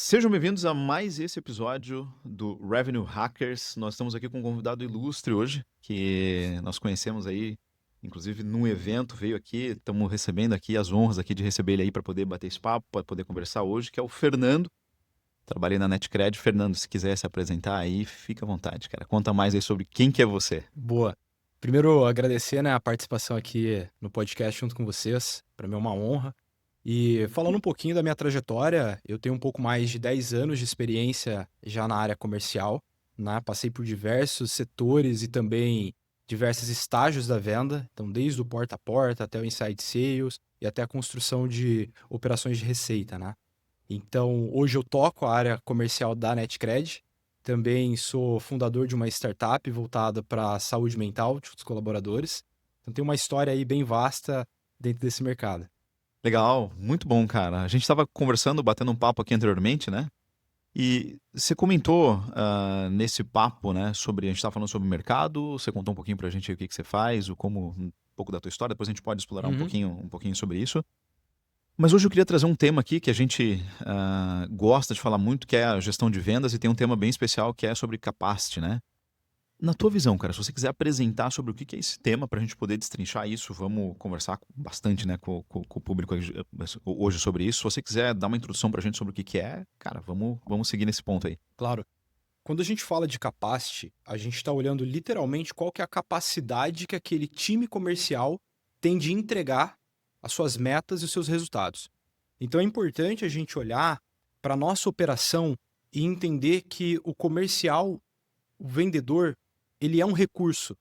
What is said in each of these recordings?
Sejam bem-vindos a mais esse episódio do Revenue Hackers. Nós estamos aqui com um convidado ilustre hoje, que nós conhecemos aí, inclusive num evento, veio aqui, estamos recebendo aqui as honras aqui de receber ele aí para poder bater esse papo, para poder conversar hoje, que é o Fernando. Trabalhei na NetCred. Fernando, se quiser se apresentar aí, fica à vontade, cara. Conta mais aí sobre quem que é você. Boa. Primeiro, agradecer, né, a participação aqui no podcast junto com vocês. Para mim é uma honra. E falando um pouquinho da minha trajetória, eu tenho um pouco mais de 10 anos de experiência já na área comercial, né? Passei por diversos setores e também diversos estágios da venda, então desde o porta a porta até o inside sales e até a construção de operações de receita, né? Então, hoje eu toco a área comercial da NetCred. Também sou fundador de uma startup voltada para a saúde mental dos colaboradores. Então, tem uma história aí bem vasta dentro desse mercado. Legal, muito bom, cara. A gente estava conversando, batendo um papo aqui anteriormente, né? E você comentou nesse papo, né, sobre, a gente estava falando sobre o mercado, você contou um pouquinho pra gente aí o que que você faz, um pouco da tua história, depois a gente pode explorar Uhum. um pouquinho sobre isso. Mas hoje eu queria trazer um tema aqui que a gente gosta de falar muito, que é a gestão de vendas, e tem um tema bem especial que é sobre capacity, né? Na tua visão, cara, se você quiser apresentar sobre o que que é esse tema para a gente poder destrinchar isso, vamos conversar bastante, né, com o público hoje sobre isso. Se você quiser dar uma introdução para a gente sobre o que que é, cara, vamos seguir nesse ponto aí. Claro. Quando a gente fala de capacity, a gente está olhando literalmente qual que é a capacidade que aquele time comercial tem de entregar as suas metas e os seus resultados. Então é importante a gente olhar para a nossa operação e entender que o comercial, o vendedor, ele é um recurso.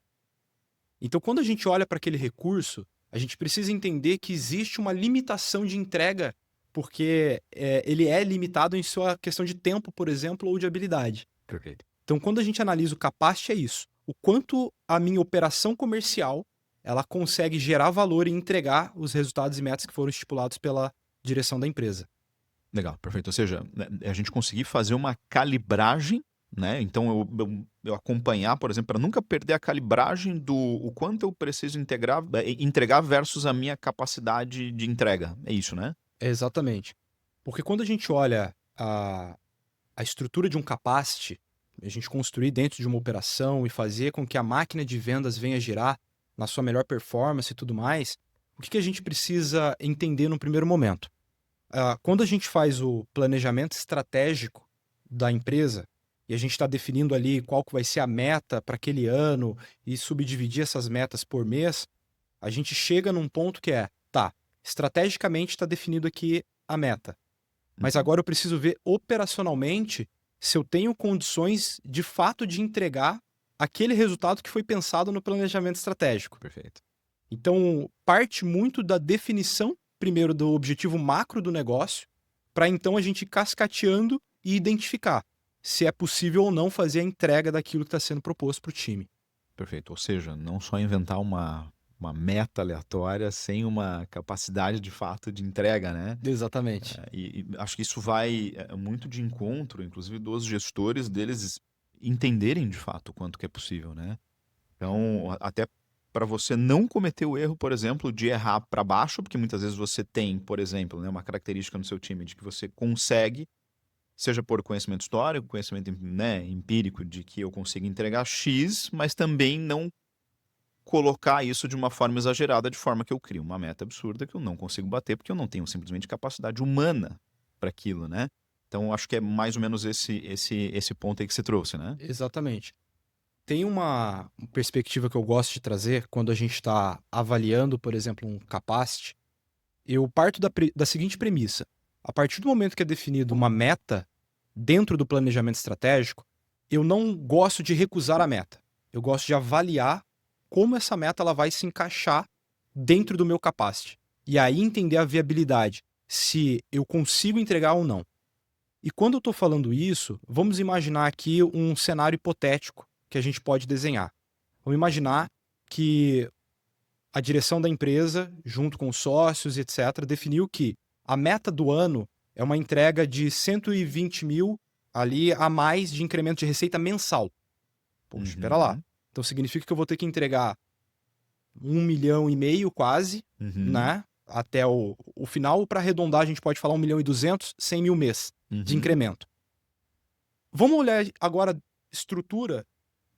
Então, quando a gente olha para aquele recurso, a gente precisa entender que existe uma limitação de entrega, porque ele é limitado em sua questão de tempo, por exemplo, ou de habilidade. Perfeito. Então, quando a gente analisa o capacity, é isso. O quanto a minha operação comercial ela consegue gerar valor e entregar os resultados e metas que foram estipulados pela direção da empresa. Legal, perfeito. Ou seja, né, a gente conseguir fazer uma calibragem, né? Então eu acompanhar, por exemplo, para nunca perder a calibragem do o quanto eu preciso entregar versus a minha capacidade de entrega. É isso, né? Exatamente. Porque quando a gente olha a estrutura de um capacity, a gente construir dentro de uma operação e fazer com que a máquina de vendas venha girar na sua melhor performance e tudo mais, o que a gente precisa entender no primeiro momento? Quando a gente faz o planejamento estratégico da empresa e a gente está definindo ali qual que vai ser a meta para aquele ano e subdividir essas metas por mês, a gente chega num ponto que é, tá, estrategicamente está definido aqui a meta, mas Uhum. agora eu preciso ver operacionalmente se eu tenho condições de fato de entregar aquele resultado que foi pensado no planejamento estratégico. Perfeito. Então, parte muito da definição, primeiro, do objetivo macro do negócio, para então a gente ir cascateando e identificar se é possível ou não fazer a entrega daquilo que está sendo proposto para o time. Perfeito. Ou seja, não só inventar uma meta aleatória sem uma capacidade de fato de entrega, né? Exatamente. E acho que isso vai muito de encontro, inclusive, dos gestores deles entenderem de fato o quanto que é possível, né? Então, até para você não cometer o erro, por exemplo, de errar para baixo, porque muitas vezes você tem, por exemplo, né, uma característica no seu time de que você consegue, seja por conhecimento histórico, conhecimento, né, empírico, de que eu consigo entregar X, mas também não colocar isso de uma forma exagerada, de forma que eu crio uma meta absurda que eu não consigo bater, porque eu não tenho simplesmente capacidade humana para aquilo, né? Então, acho que é mais ou menos esse ponto aí que você trouxe, né? Exatamente. Tem uma perspectiva que eu gosto de trazer quando a gente está avaliando, por exemplo, um capacity. Eu parto da seguinte premissa: a partir do momento que é definido uma meta dentro do planejamento estratégico, eu não gosto de recusar a meta. Eu gosto de avaliar como essa meta ela vai se encaixar dentro do meu capacity. E aí entender a viabilidade, se eu consigo entregar ou não. E quando eu estou falando isso, vamos imaginar aqui um cenário hipotético que a gente pode desenhar. Vamos imaginar que a direção da empresa, junto com os sócios, etc., definiu que a meta do ano é uma entrega de 120 mil ali a mais de incremento de receita mensal. Poxa, espera lá. Uhum, Então significa que eu vou ter que entregar 1,5 milhão quase, uhum, né? Até o final. Para arredondar, a gente pode falar 1,2 milhão, 100 mil mês. de Uhum. incremento. Vamos olhar agora estrutura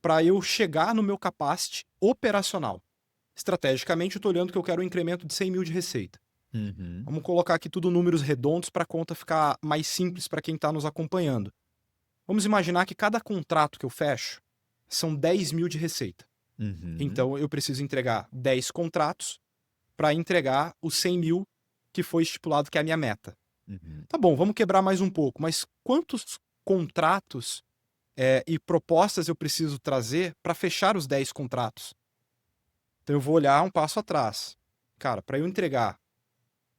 para eu chegar no meu capacity operacional. Estrategicamente, eu estou olhando que eu quero um incremento de 100 mil de receita. Uhum. Vamos colocar aqui tudo números redondos para a conta ficar mais simples para quem está nos acompanhando. Vamos imaginar que cada contrato que eu fecho são 10 mil de receita. Uhum. Então, eu preciso entregar 10 contratos para entregar os 100 mil que foi estipulado que é a minha meta. Uhum. Tá bom, vamos quebrar mais um pouco, mas quantos contratos e propostas eu preciso trazer para fechar os 10 contratos? Então, eu vou olhar um passo atrás. Cara, para eu entregar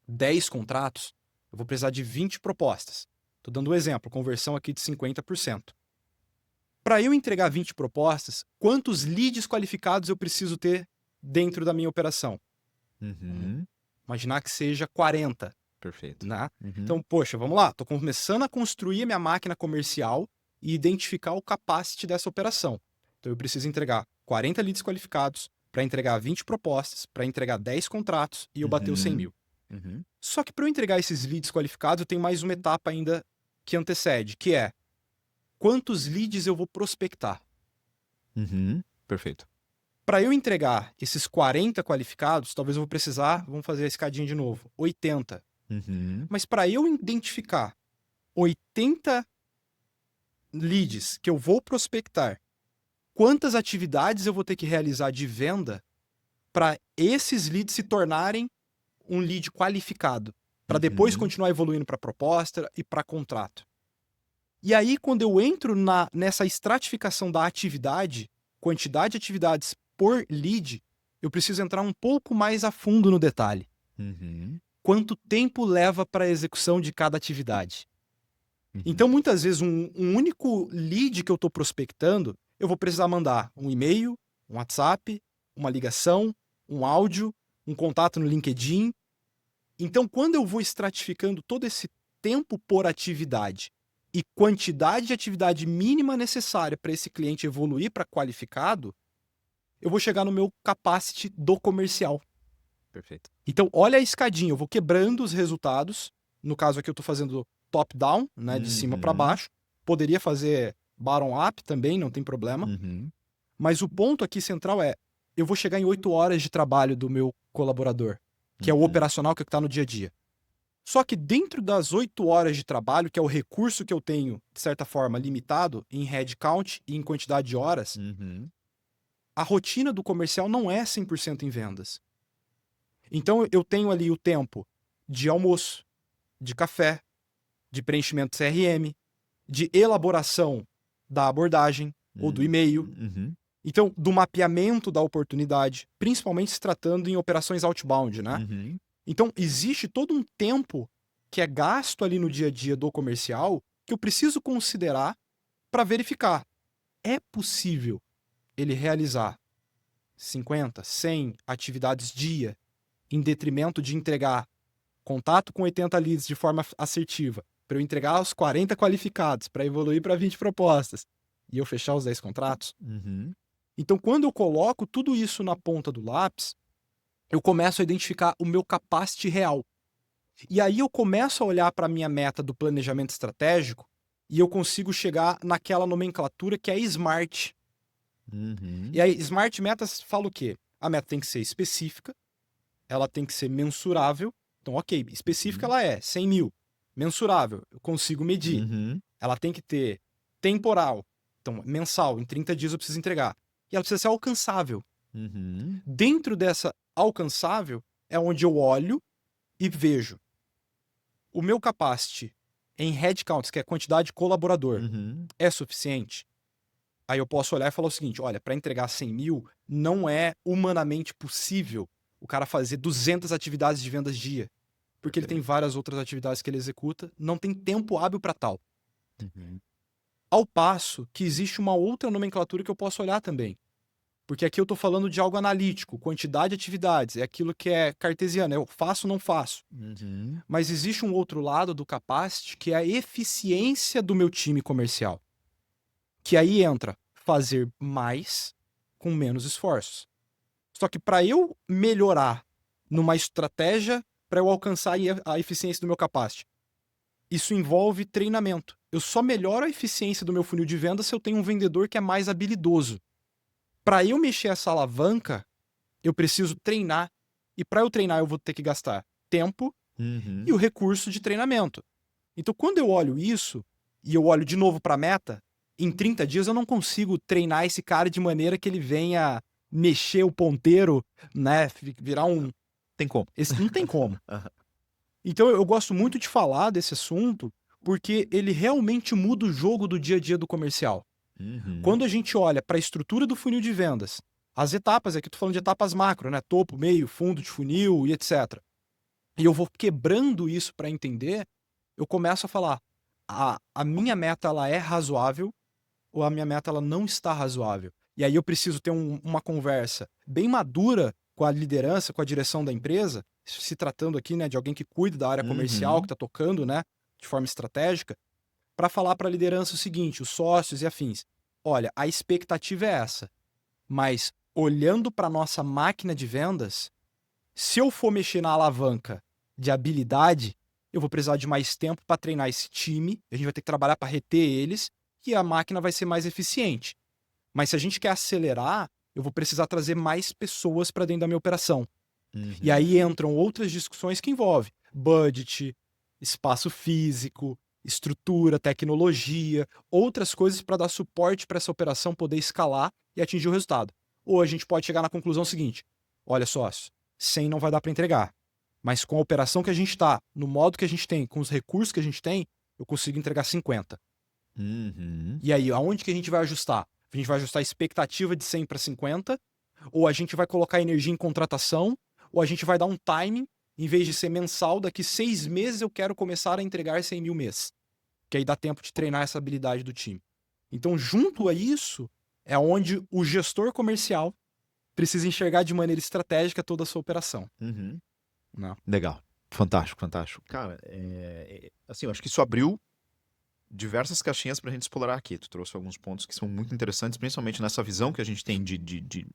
10 contratos, eu vou precisar de 20 propostas. Estou dando um exemplo, conversão aqui de 50%. Para eu entregar 20 propostas, quantos leads qualificados eu preciso ter dentro da minha operação? Uhum. Imaginar que seja 40, Perfeito. né? Uhum. Então, poxa, vamos lá, estou começando a construir a minha máquina comercial e identificar o capacity dessa operação. Então, eu preciso entregar 40 leads qualificados para entregar 20 propostas, para entregar 10 contratos e eu bater os 100 mil. Uhum. Só que para eu entregar esses leads qualificados, eu tenho mais uma etapa ainda que antecede, que é quantos leads eu vou prospectar. Uhum. Perfeito. Para eu entregar esses 40 qualificados, talvez eu vou precisar, vamos fazer a escadinha de novo, 80. Uhum. Mas para eu identificar 80 leads que eu vou prospectar, quantas atividades eu vou ter que realizar de venda para esses leads se tornarem um lead qualificado, para depois Uhum. continuar evoluindo para proposta e para contrato. E aí, quando eu entro nessa estratificação da atividade, quantidade de atividades por lead, eu preciso entrar um pouco mais a fundo no detalhe. Uhum. Quanto tempo leva para a execução de cada atividade? Uhum. Então, muitas vezes, um único lead que eu estou prospectando, eu vou precisar mandar um e-mail, um WhatsApp, uma ligação, um áudio, um contato no LinkedIn. Então, quando eu vou estratificando todo esse tempo por atividade e quantidade de atividade mínima necessária para esse cliente evoluir para qualificado, eu vou chegar no meu capacity do comercial. Perfeito. Então, olha a escadinha, eu vou quebrando os resultados. No caso aqui, eu estou fazendo top-down, né, de cima para Uhum. baixo. Poderia fazer bottom-up também, não tem problema. Uhum. Mas o ponto aqui central é, eu vou chegar em 8 horas de trabalho do meu colaborador, que é o Uhum. operacional que está no dia a dia. Só que dentro das 8 horas de trabalho, que é o recurso que eu tenho, de certa forma, limitado em headcount e em quantidade de horas, Uhum. a rotina do comercial não é 100% em vendas. Então eu tenho ali o tempo de almoço, de café, de preenchimento CRM, de elaboração da abordagem ou do e-mail. Uhum. Então, do mapeamento da oportunidade, principalmente se tratando em operações outbound, né? Uhum. Então, existe todo um tempo que é gasto ali no dia a dia do comercial que eu preciso considerar para verificar. É possível ele realizar 50, 100 atividades dia em detrimento de entregar contato com 80 leads de forma assertiva, para eu entregar os 40 qualificados, para evoluir para 20 propostas e eu fechar os 10 contratos? Uhum. Então, quando eu coloco tudo isso na ponta do lápis, eu começo a identificar o meu capacity real. E aí eu começo a olhar para a minha meta do planejamento estratégico e eu consigo chegar naquela nomenclatura que é SMART. Uhum. E aí, SMART metas fala o quê? A meta tem que ser específica, ela tem que ser mensurável. Então, ok, específica ela é 100 mil. Mensurável, eu consigo medir. Uhum. Ela tem que ter temporal, então mensal, em 30 dias eu preciso entregar. E ela precisa ser alcançável. Uhum. Dentro dessa alcançável é onde eu olho e vejo o meu capacity em headcounts, que é a quantidade de colaborador, Uhum. é suficiente? Aí eu posso olhar e falar o seguinte, olha, para entregar 100 mil, não é humanamente possível o cara fazer 200 atividades de vendas dia, porque ele tem várias outras atividades que ele executa, não tem tempo hábil para tal. Uhum. Ao passo que existe uma outra nomenclatura que eu posso olhar também. Porque aqui eu estou falando de algo analítico, quantidade de atividades, é aquilo que é cartesiano, eu faço ou não faço. Uhum. Mas existe um outro lado do capacity que é a eficiência do meu time comercial. Que aí entra fazer mais com menos esforços. Só que para eu melhorar numa estratégia para eu alcançar a eficiência do meu capacity, Isso envolve treinamento. Eu só melhoro a eficiência do meu funil de venda se eu tenho um vendedor que é mais habilidoso. Para eu mexer essa alavanca, eu preciso treinar. E para eu treinar, eu vou ter que gastar tempo e o recurso de treinamento. Então, quando eu olho isso e eu olho de novo para a meta, em 30 dias eu não consigo treinar esse cara de maneira que ele venha mexer o ponteiro, né, virar um... Tem como. Não tem como. Aham. Então eu gosto muito de falar desse assunto porque ele realmente muda o jogo do dia a dia do comercial. Quando a gente olha para a estrutura do funil de vendas, as etapas, aqui eu tô falando de etapas macro, né? Topo, meio, fundo de funil e etc. E eu vou quebrando isso para entender, eu começo a falar, a minha meta ela é razoável ou a minha meta ela não está razoável. E aí eu preciso ter uma conversa bem madura com a liderança, com a direção da empresa, se tratando aqui, né, de alguém que cuida da área comercial, que está tocando, né, de forma estratégica, para falar para a liderança o seguinte, os sócios e afins. Olha, a expectativa é essa, mas olhando para nossa máquina de vendas, se eu for mexer na alavanca de habilidade, eu vou precisar de mais tempo para treinar esse time, a gente vai ter que trabalhar para reter eles e a máquina vai ser mais eficiente. Mas se a gente quer acelerar, eu vou precisar trazer mais pessoas para dentro da minha operação. E aí entram outras discussões que envolvem budget, espaço físico, estrutura, tecnologia, outras coisas para dar suporte para essa operação poder escalar e atingir o resultado. Ou a gente pode chegar na conclusão seguinte: olha, sócio, 100 não vai dar para entregar, mas com a operação que a gente está, no modo que a gente tem, com os recursos que a gente tem, eu consigo entregar 50. E aí, aonde que a gente vai ajustar? A gente vai ajustar a expectativa de 100 para 50, ou a gente vai colocar energia em contratação, ou a gente vai dar um timing, em vez de ser mensal, daqui 6 meses eu quero começar a entregar 100 mil mês. Que aí dá tempo de treinar essa habilidade do time. Então, junto a isso, é onde o gestor comercial precisa enxergar de maneira estratégica toda a sua operação. Né? Legal. Fantástico, fantástico. Cara, assim, eu acho que isso abriu diversas caixinhas para a gente explorar aqui. Tu trouxe alguns pontos que são muito interessantes, principalmente nessa visão que a gente tem de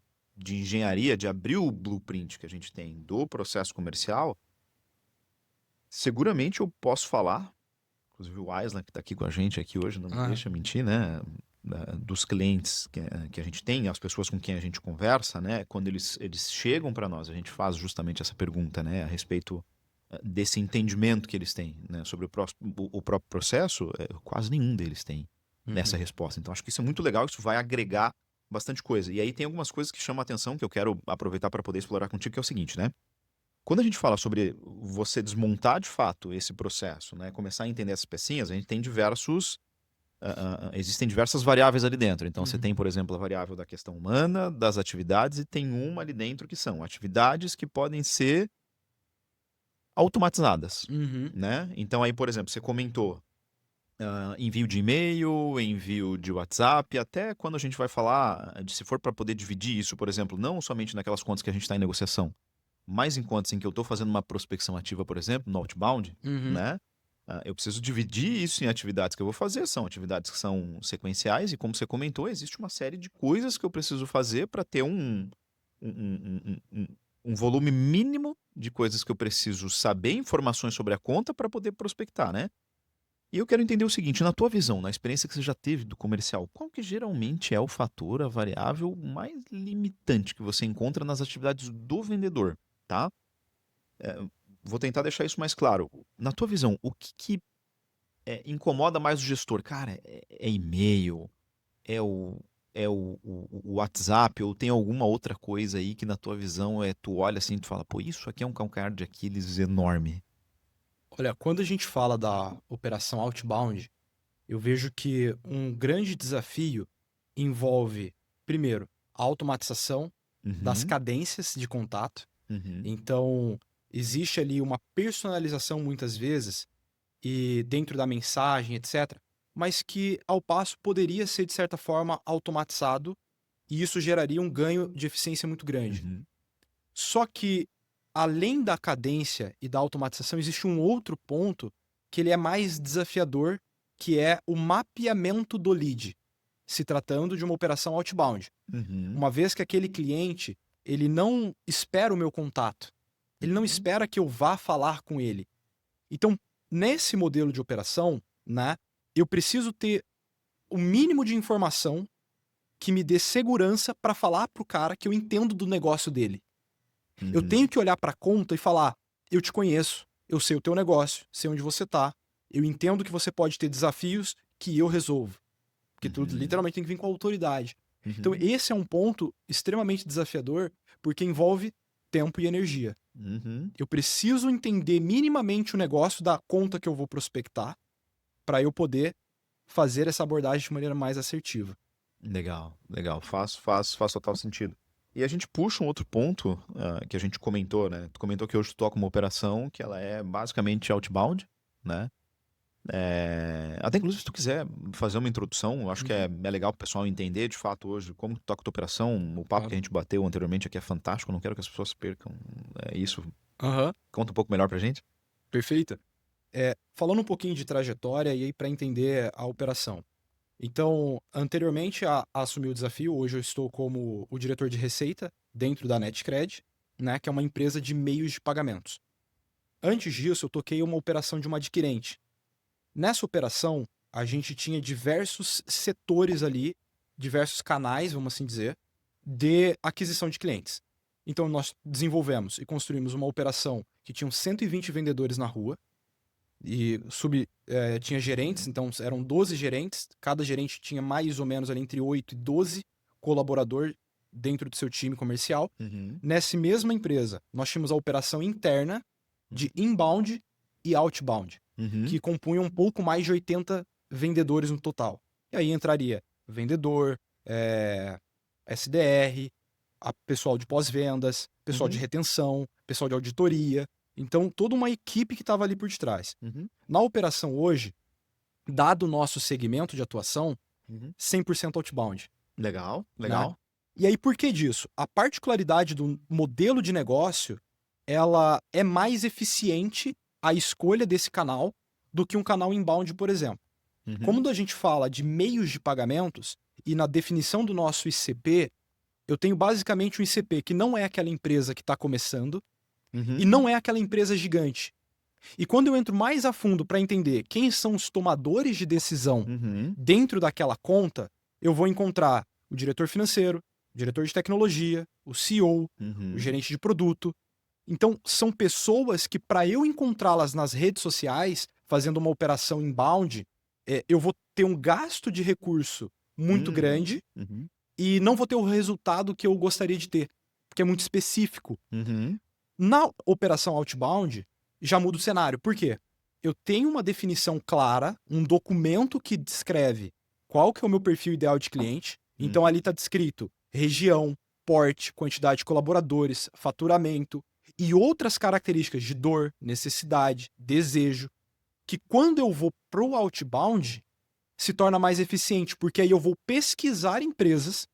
engenharia, de abrir o blueprint que a gente tem do processo comercial. Seguramente eu posso falar, inclusive o Aislan, que está aqui com a gente aqui hoje, não me deixa mentir, né? Dos clientes que a gente tem, as pessoas com quem a gente conversa, né? Quando eles chegam para nós, a gente faz justamente essa pergunta, né? A respeito desse entendimento que eles têm, né, sobre o próprio processo, quase nenhum deles tem essa resposta. Então, acho que isso é muito legal, isso vai agregar bastante coisa. E aí tem algumas coisas que chamam a atenção, que eu quero aproveitar para poder explorar contigo, que é o seguinte, né? Quando a gente fala sobre você desmontar de fato esse processo, né, começar a entender essas pecinhas, a gente tem existem diversas variáveis ali dentro. Então, você tem, por exemplo, a variável da questão humana, das atividades, e tem uma ali dentro que são atividades que podem ser automatizadas, né? Então aí, por exemplo, você comentou envio de e-mail, envio de WhatsApp, até quando a gente vai falar de se for para poder dividir isso, por exemplo, não somente naquelas contas que a gente está em negociação, mas em contas em que eu estou fazendo uma prospecção ativa, por exemplo, no outbound, né? Eu preciso dividir isso em atividades que eu vou fazer, são atividades que são sequenciais e, como você comentou, existe uma série de coisas que eu preciso fazer para ter um volume mínimo de coisas que eu preciso saber, informações sobre a conta para poder prospectar, né? E eu quero entender o seguinte, na tua visão, na experiência que você já teve do comercial, qual que geralmente é o fator, a variável mais limitante que você encontra nas atividades do vendedor, tá? Vou tentar deixar isso mais claro. Na tua visão, o que incomoda mais o gestor? Cara, é e-mail, é o WhatsApp, ou tem alguma outra coisa aí que na tua visão tu olha assim e tu fala, pô, isso aqui é um calcanhar de Aquiles enorme. Olha, quando a gente fala da operação outbound, eu vejo que um grande desafio envolve, primeiro, a automatização das cadências de contato. Então, existe ali uma personalização muitas vezes e dentro da mensagem, etc., mas que ao passo poderia ser de certa forma automatizado e isso geraria um ganho de eficiência muito grande. Só que além da cadência e da automatização, existe um outro ponto que ele é mais desafiador, que é o mapeamento do lead, se tratando de uma operação outbound. Uma vez que aquele cliente, ele não espera o meu contato, ele não espera que eu vá falar com ele. Então, nesse modelo de operação, né, eu preciso ter o mínimo de informação que me dê segurança para falar pro cara que eu entendo do negócio dele. Eu tenho que olhar para a conta e falar: eu te conheço, eu sei o teu negócio, sei onde você tá, eu entendo que você pode ter desafios que eu resolvo. Porque tudo literalmente tem que vir com autoridade. Então, esse é um ponto extremamente desafiador, porque envolve tempo e energia. Eu preciso entender minimamente o negócio da conta que eu vou prospectar para eu poder fazer essa abordagem de maneira mais assertiva. Legal, legal. Faz total sentido. E a gente puxa um outro ponto, que a gente comentou, né? Tu comentou que hoje tu toca uma operação que ela é basicamente outbound, né? Até inclusive se tu quiser fazer uma introdução, eu acho que é legal pro pessoal entender de fato hoje como tu toca a tua operação. O papo que a Claro. gente bateu anteriormente aqui é fantástico, eu não quero que as pessoas percam isso. Aham, Conta um pouco melhor pra gente. perfeito. Falando um pouquinho de trajetória e aí para entender a operação. Então, anteriormente a assumir o desafio, hoje eu estou como o diretor de receita dentro da NetCred, né, que é uma empresa de meios de pagamentos. Antes disso, eu toquei uma operação de uma adquirente. Nessa operação, a gente tinha diversos setores ali, diversos canais, vamos assim dizer, de aquisição de clientes. Então, nós desenvolvemos e construímos uma operação que tinha 120 vendedores na rua, e tinha gerentes, então eram 12 gerentes, cada gerente tinha mais ou menos ali entre 8 e 12 colaboradores dentro do seu time comercial. Nessa mesma empresa, nós tínhamos a operação interna de inbound e outbound, que compunham um pouco mais de 80 vendedores no total. E aí entraria vendedor, SDR, pessoal de pós-vendas, pessoal de retenção, pessoal de auditoria. Então, toda uma equipe que estava ali por detrás. Na operação hoje, dado o nosso segmento de atuação, 100% outbound. Legal, Né? legal. E aí, por que disso? A particularidade do modelo de negócio, ela é mais eficiente a escolha desse canal do que um canal inbound, por exemplo. Como a gente fala de meios de pagamentos e na definição do nosso ICP, eu tenho basicamente um ICP que não é aquela empresa que está começando e não é aquela empresa gigante. E quando eu entro mais a fundo para entender quem são os tomadores de decisão dentro daquela conta, eu vou encontrar o diretor financeiro, o diretor de tecnologia, o CEO, o gerente de produto. Então, são pessoas que, para eu encontrá-las nas redes sociais, fazendo uma operação inbound, eu vou ter um gasto de recurso muito grande e não vou ter o resultado que eu gostaria de ter, porque é muito específico. Na operação outbound, já muda o cenário. Por quê? Eu tenho uma definição clara, um documento que descreve qual que é o meu perfil ideal de cliente. Então ali está descrito região, porte, quantidade de colaboradores, faturamento e outras características de dor, necessidade, desejo, que quando eu vou pro outbound, se torna mais eficiente, porque aí eu vou pesquisar empresas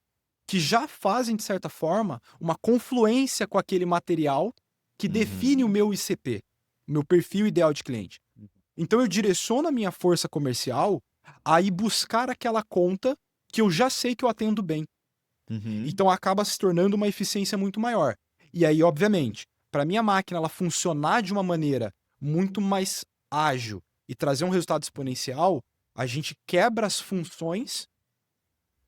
que já fazem, de certa forma, uma confluência com aquele material que define o meu ICP, meu perfil ideal de cliente. Então eu direciono a minha força comercial a ir buscar aquela conta que eu já sei que eu atendo bem. Então acaba se tornando uma eficiência muito maior. E aí, obviamente, para minha máquina ela funcionar de uma maneira muito mais ágil e trazer um resultado exponencial, a gente quebra as funções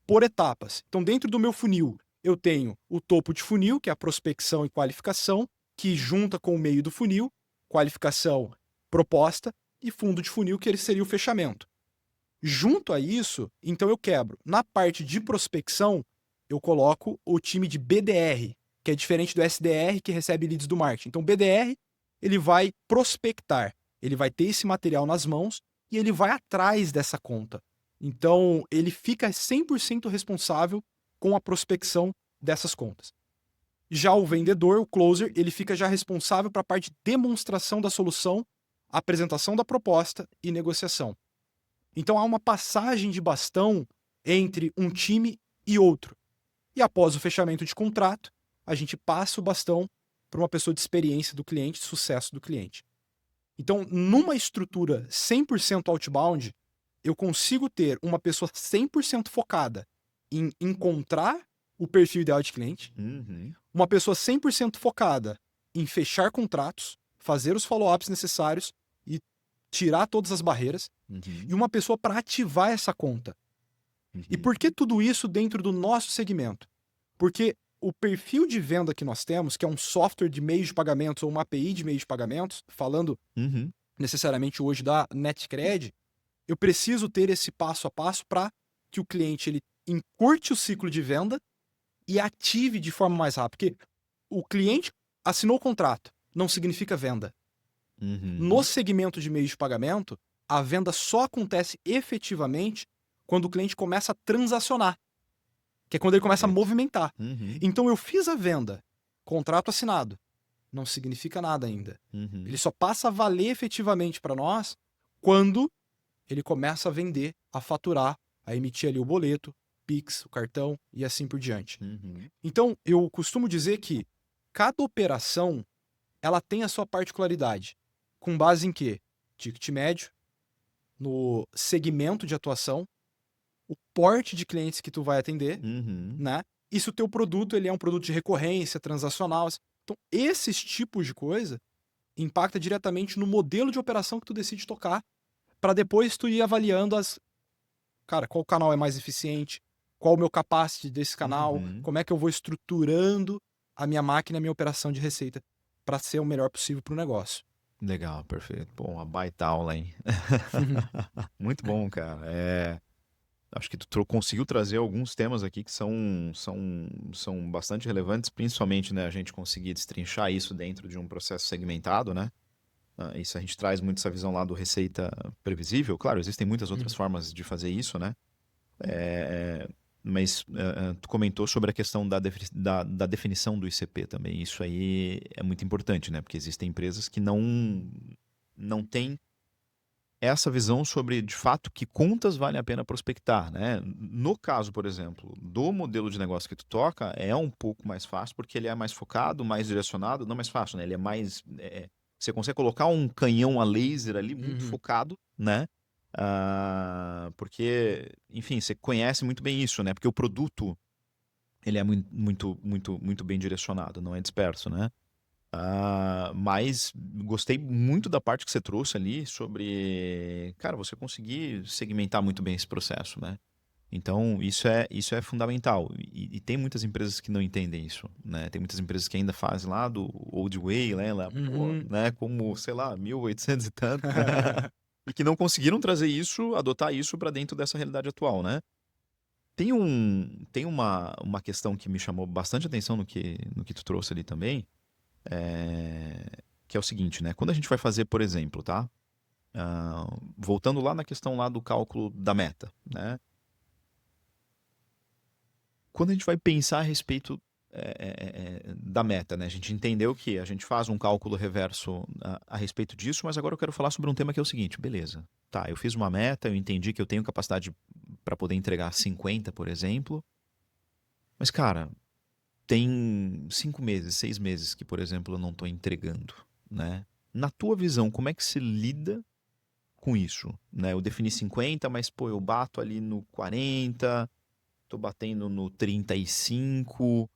por etapas. Então, dentro do meu funil, eu tenho o topo de funil, que é a prospecção e qualificação, que junta com o meio do funil, qualificação, proposta, e fundo de funil, que ele seria o fechamento. Junto a isso, então eu quebro. Na parte de prospecção, eu coloco o time de BDR, que é diferente do SDR, que recebe leads do marketing. Então, o BDR, ele vai prospectar, ele vai ter esse material nas mãos e ele vai atrás dessa conta. Então, ele fica 100% responsável com a prospecção dessas contas. Já o vendedor, o closer, ele fica já responsável para a parte de demonstração da solução, apresentação da proposta e negociação. Então, há uma passagem de bastão entre um time e outro. E após o fechamento de contrato, a gente passa o bastão para uma pessoa de experiência do cliente, de sucesso do cliente. Então, numa estrutura 100% outbound, eu consigo ter uma pessoa 100% focada em encontrar o perfil ideal de cliente, uma pessoa 100% focada em fechar contratos, fazer os follow-ups necessários e tirar todas as barreiras Uhum. e uma pessoa para ativar essa conta. E Uhum. por que tudo isso dentro do nosso segmento? Porque o perfil de venda que nós temos, que é um software de meios de pagamentos ou uma API de meios de pagamentos, falando Uhum. necessariamente hoje da NetCred, eu preciso ter esse passo a passo para que o cliente ele encurte o ciclo de venda e ative de forma mais rápida. Porque o cliente assinou o contrato, não significa venda. No Uhum. segmento de meios de pagamento, a venda só acontece efetivamente quando o cliente começa a transacionar, que é quando ele começa a Perfeito. movimentar. Uhum. Então eu fiz a venda, contrato assinado, não significa nada ainda. Uhum. Ele só passa a valer efetivamente para nós quando ele começa a vender, a faturar, a emitir ali o boleto, Pix, o cartão e assim por diante. Uhum. Então, eu costumo dizer que cada operação ela tem a sua particularidade. Com base em quê? Ticket médio, no segmento de atuação, o porte de clientes que tu vai atender, Uhum. né? E se o teu produto ele é um produto de recorrência, transacional. Então, esses tipos de coisa impacta diretamente no modelo de operação que tu decide tocar, para depois tu ir avaliando cara, qual canal é mais eficiente, qual o meu capacity desse canal, Uhum. como é que eu vou estruturando a minha máquina, a minha operação de receita para ser o melhor possível para o negócio. Legal, perfeito. Pô, uma baita aula, hein? Muito bom, cara. Acho que tu conseguiu trazer alguns temas aqui que são bastante relevantes, principalmente, né, a gente conseguir destrinchar isso dentro de um processo segmentado, né? Isso a gente traz muito essa visão lá do receita previsível. Claro, existem muitas outras Uhum. formas de fazer isso, né? É, mas tu comentou sobre a questão da definição do ICP também. Isso aí é muito importante, né? Porque existem empresas que não têm essa visão sobre, de fato, que contas vale a pena prospectar, né? No caso, por exemplo, do modelo de negócio que tu toca, é um pouco mais fácil porque ele é mais focado, mais direcionado, não mais fácil, né? Ele é mais... você consegue colocar um canhão a laser ali muito Uhum. focado, né? Porque, enfim, você conhece muito bem isso, né? Porque o produto, ele é muito bem direcionado, não é disperso, né? Mas gostei muito da parte que você trouxe ali sobre, cara, você conseguir segmentar muito bem esse processo, né? Então, isso é fundamental. E tem muitas empresas que não entendem isso, né? Tem muitas empresas que ainda fazem lá do old way, né? Lá, pô, Uhum. né? Como, sei lá, 1800 e tanto, né? E que não conseguiram trazer isso, adotar isso para dentro dessa realidade atual, né? Tem uma questão que me chamou bastante atenção no que tu trouxe ali também, que é o seguinte, né? Quando a gente vai fazer, por exemplo, tá? Voltando lá na questão lá do cálculo da meta, né? Quando a gente vai pensar a respeito da meta, né? A gente entendeu que a gente faz um cálculo reverso a respeito disso, mas agora eu quero falar sobre um tema que é o seguinte, beleza. Tá, eu fiz uma meta, eu entendi que eu tenho capacidade para poder entregar 50, por exemplo, mas, cara, tem 5 meses, 6 meses que, por exemplo, eu não estou entregando, né? Na tua visão, como é que se lida com isso, né? Eu defini 50, mas pô, eu bato ali no 40, tô batendo no 35.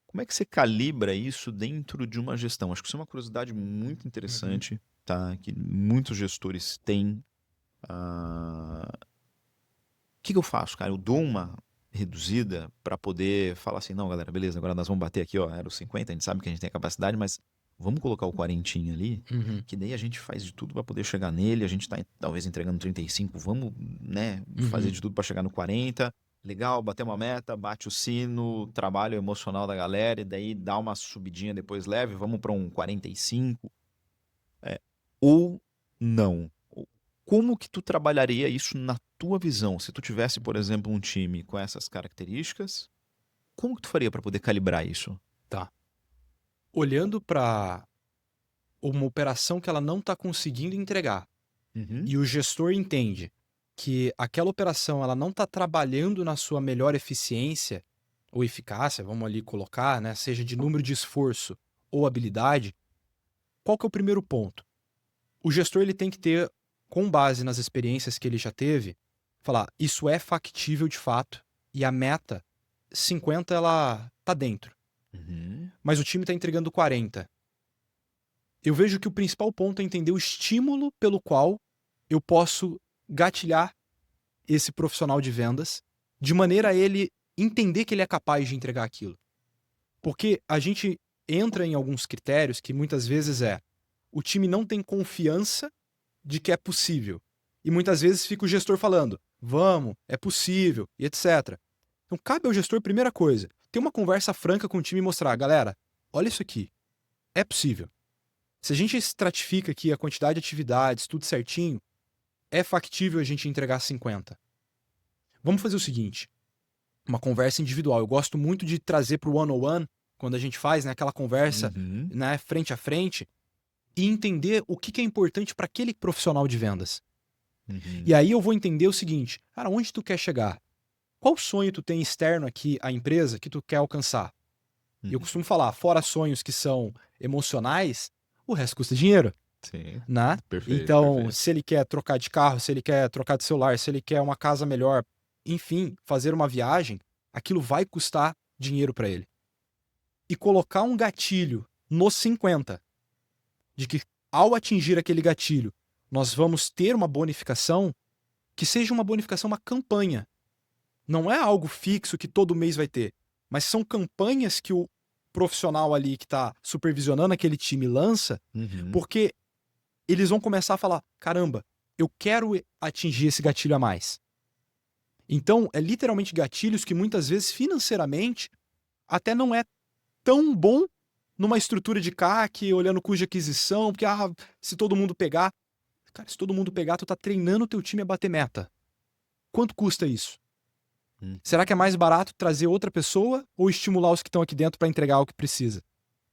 Como é que você calibra isso dentro de uma gestão? Acho que isso é uma curiosidade muito Uhum. interessante, tá? Que muitos gestores têm. O que eu faço, cara? Eu dou uma reduzida para poder falar assim, não, galera, beleza, agora nós vamos bater aqui, ó, era os 50, a gente sabe que a gente tem a capacidade, mas vamos colocar o 40 ali, Uhum. que daí a gente faz de tudo para poder chegar nele, a gente tá talvez entregando 35, vamos, né, fazer Uhum. de tudo para chegar no 40. Legal, bater uma meta, bate o sino, trabalho emocional da galera, e daí dá uma subidinha depois leve, vamos para um 45. Ou não? Como que tu trabalharia isso na tua visão? Se tu tivesse, por exemplo, um time com essas características, como que tu faria para poder calibrar isso? Tá. Olhando para uma operação que ela não está conseguindo entregar Uhum. e o gestor entende que aquela operação ela não está trabalhando na sua melhor eficiência ou eficácia, vamos ali colocar, né, seja de número de esforço ou habilidade, qual que é o primeiro ponto? O gestor ele tem que ter, com base nas experiências que ele já teve, falar, isso é factível de fato e a meta 50 ela tá dentro, Uhum. mas o time está entregando 40. Eu vejo que o principal ponto é entender o estímulo pelo qual eu posso gatilhar esse profissional de vendas de maneira a ele entender que ele é capaz de entregar aquilo. Porque a gente entra em alguns critérios que muitas vezes o time não tem confiança de que é possível. E muitas vezes fica o gestor falando, vamos, é possível, e etc. Então cabe ao gestor, primeira coisa, ter uma conversa franca com o time e mostrar, galera, olha isso aqui, é possível. Se a gente estratifica aqui a quantidade de atividades, tudo certinho, é factível a gente entregar 50. Vamos fazer o seguinte, uma conversa individual. Eu gosto muito de trazer para o one-on-one, quando a gente faz, né, aquela conversa, né, frente a frente, e entender o que é importante para aquele profissional de vendas. E aí eu vou entender o seguinte, cara, onde tu quer chegar? Qual sonho tu tem externo aqui à empresa que tu quer alcançar? E eu costumo falar, fora sonhos que são emocionais, o resto custa dinheiro. Sim, Né? perfeito, Então, perfeito. se ele quer trocar de carro, se ele quer trocar de celular, se ele quer uma casa melhor, enfim, fazer uma viagem, aquilo vai custar dinheiro para ele. E colocar um gatilho nos 50, de que ao atingir aquele gatilho, nós vamos ter uma bonificação, que seja uma bonificação, uma campanha. Não é algo fixo que todo mês vai ter, mas são campanhas que o profissional ali que está supervisionando aquele time lança, porque eles vão começar a falar, caramba, eu quero atingir esse gatilho a mais. Então, é literalmente gatilhos que muitas vezes financeiramente até não é tão bom numa estrutura de CAC, olhando custo de aquisição, porque se todo mundo pegar... Cara, se todo mundo pegar, tu tá treinando o teu time a bater meta. Quanto custa isso? Será que é mais barato trazer outra pessoa ou estimular os que estão aqui dentro para entregar o que precisa?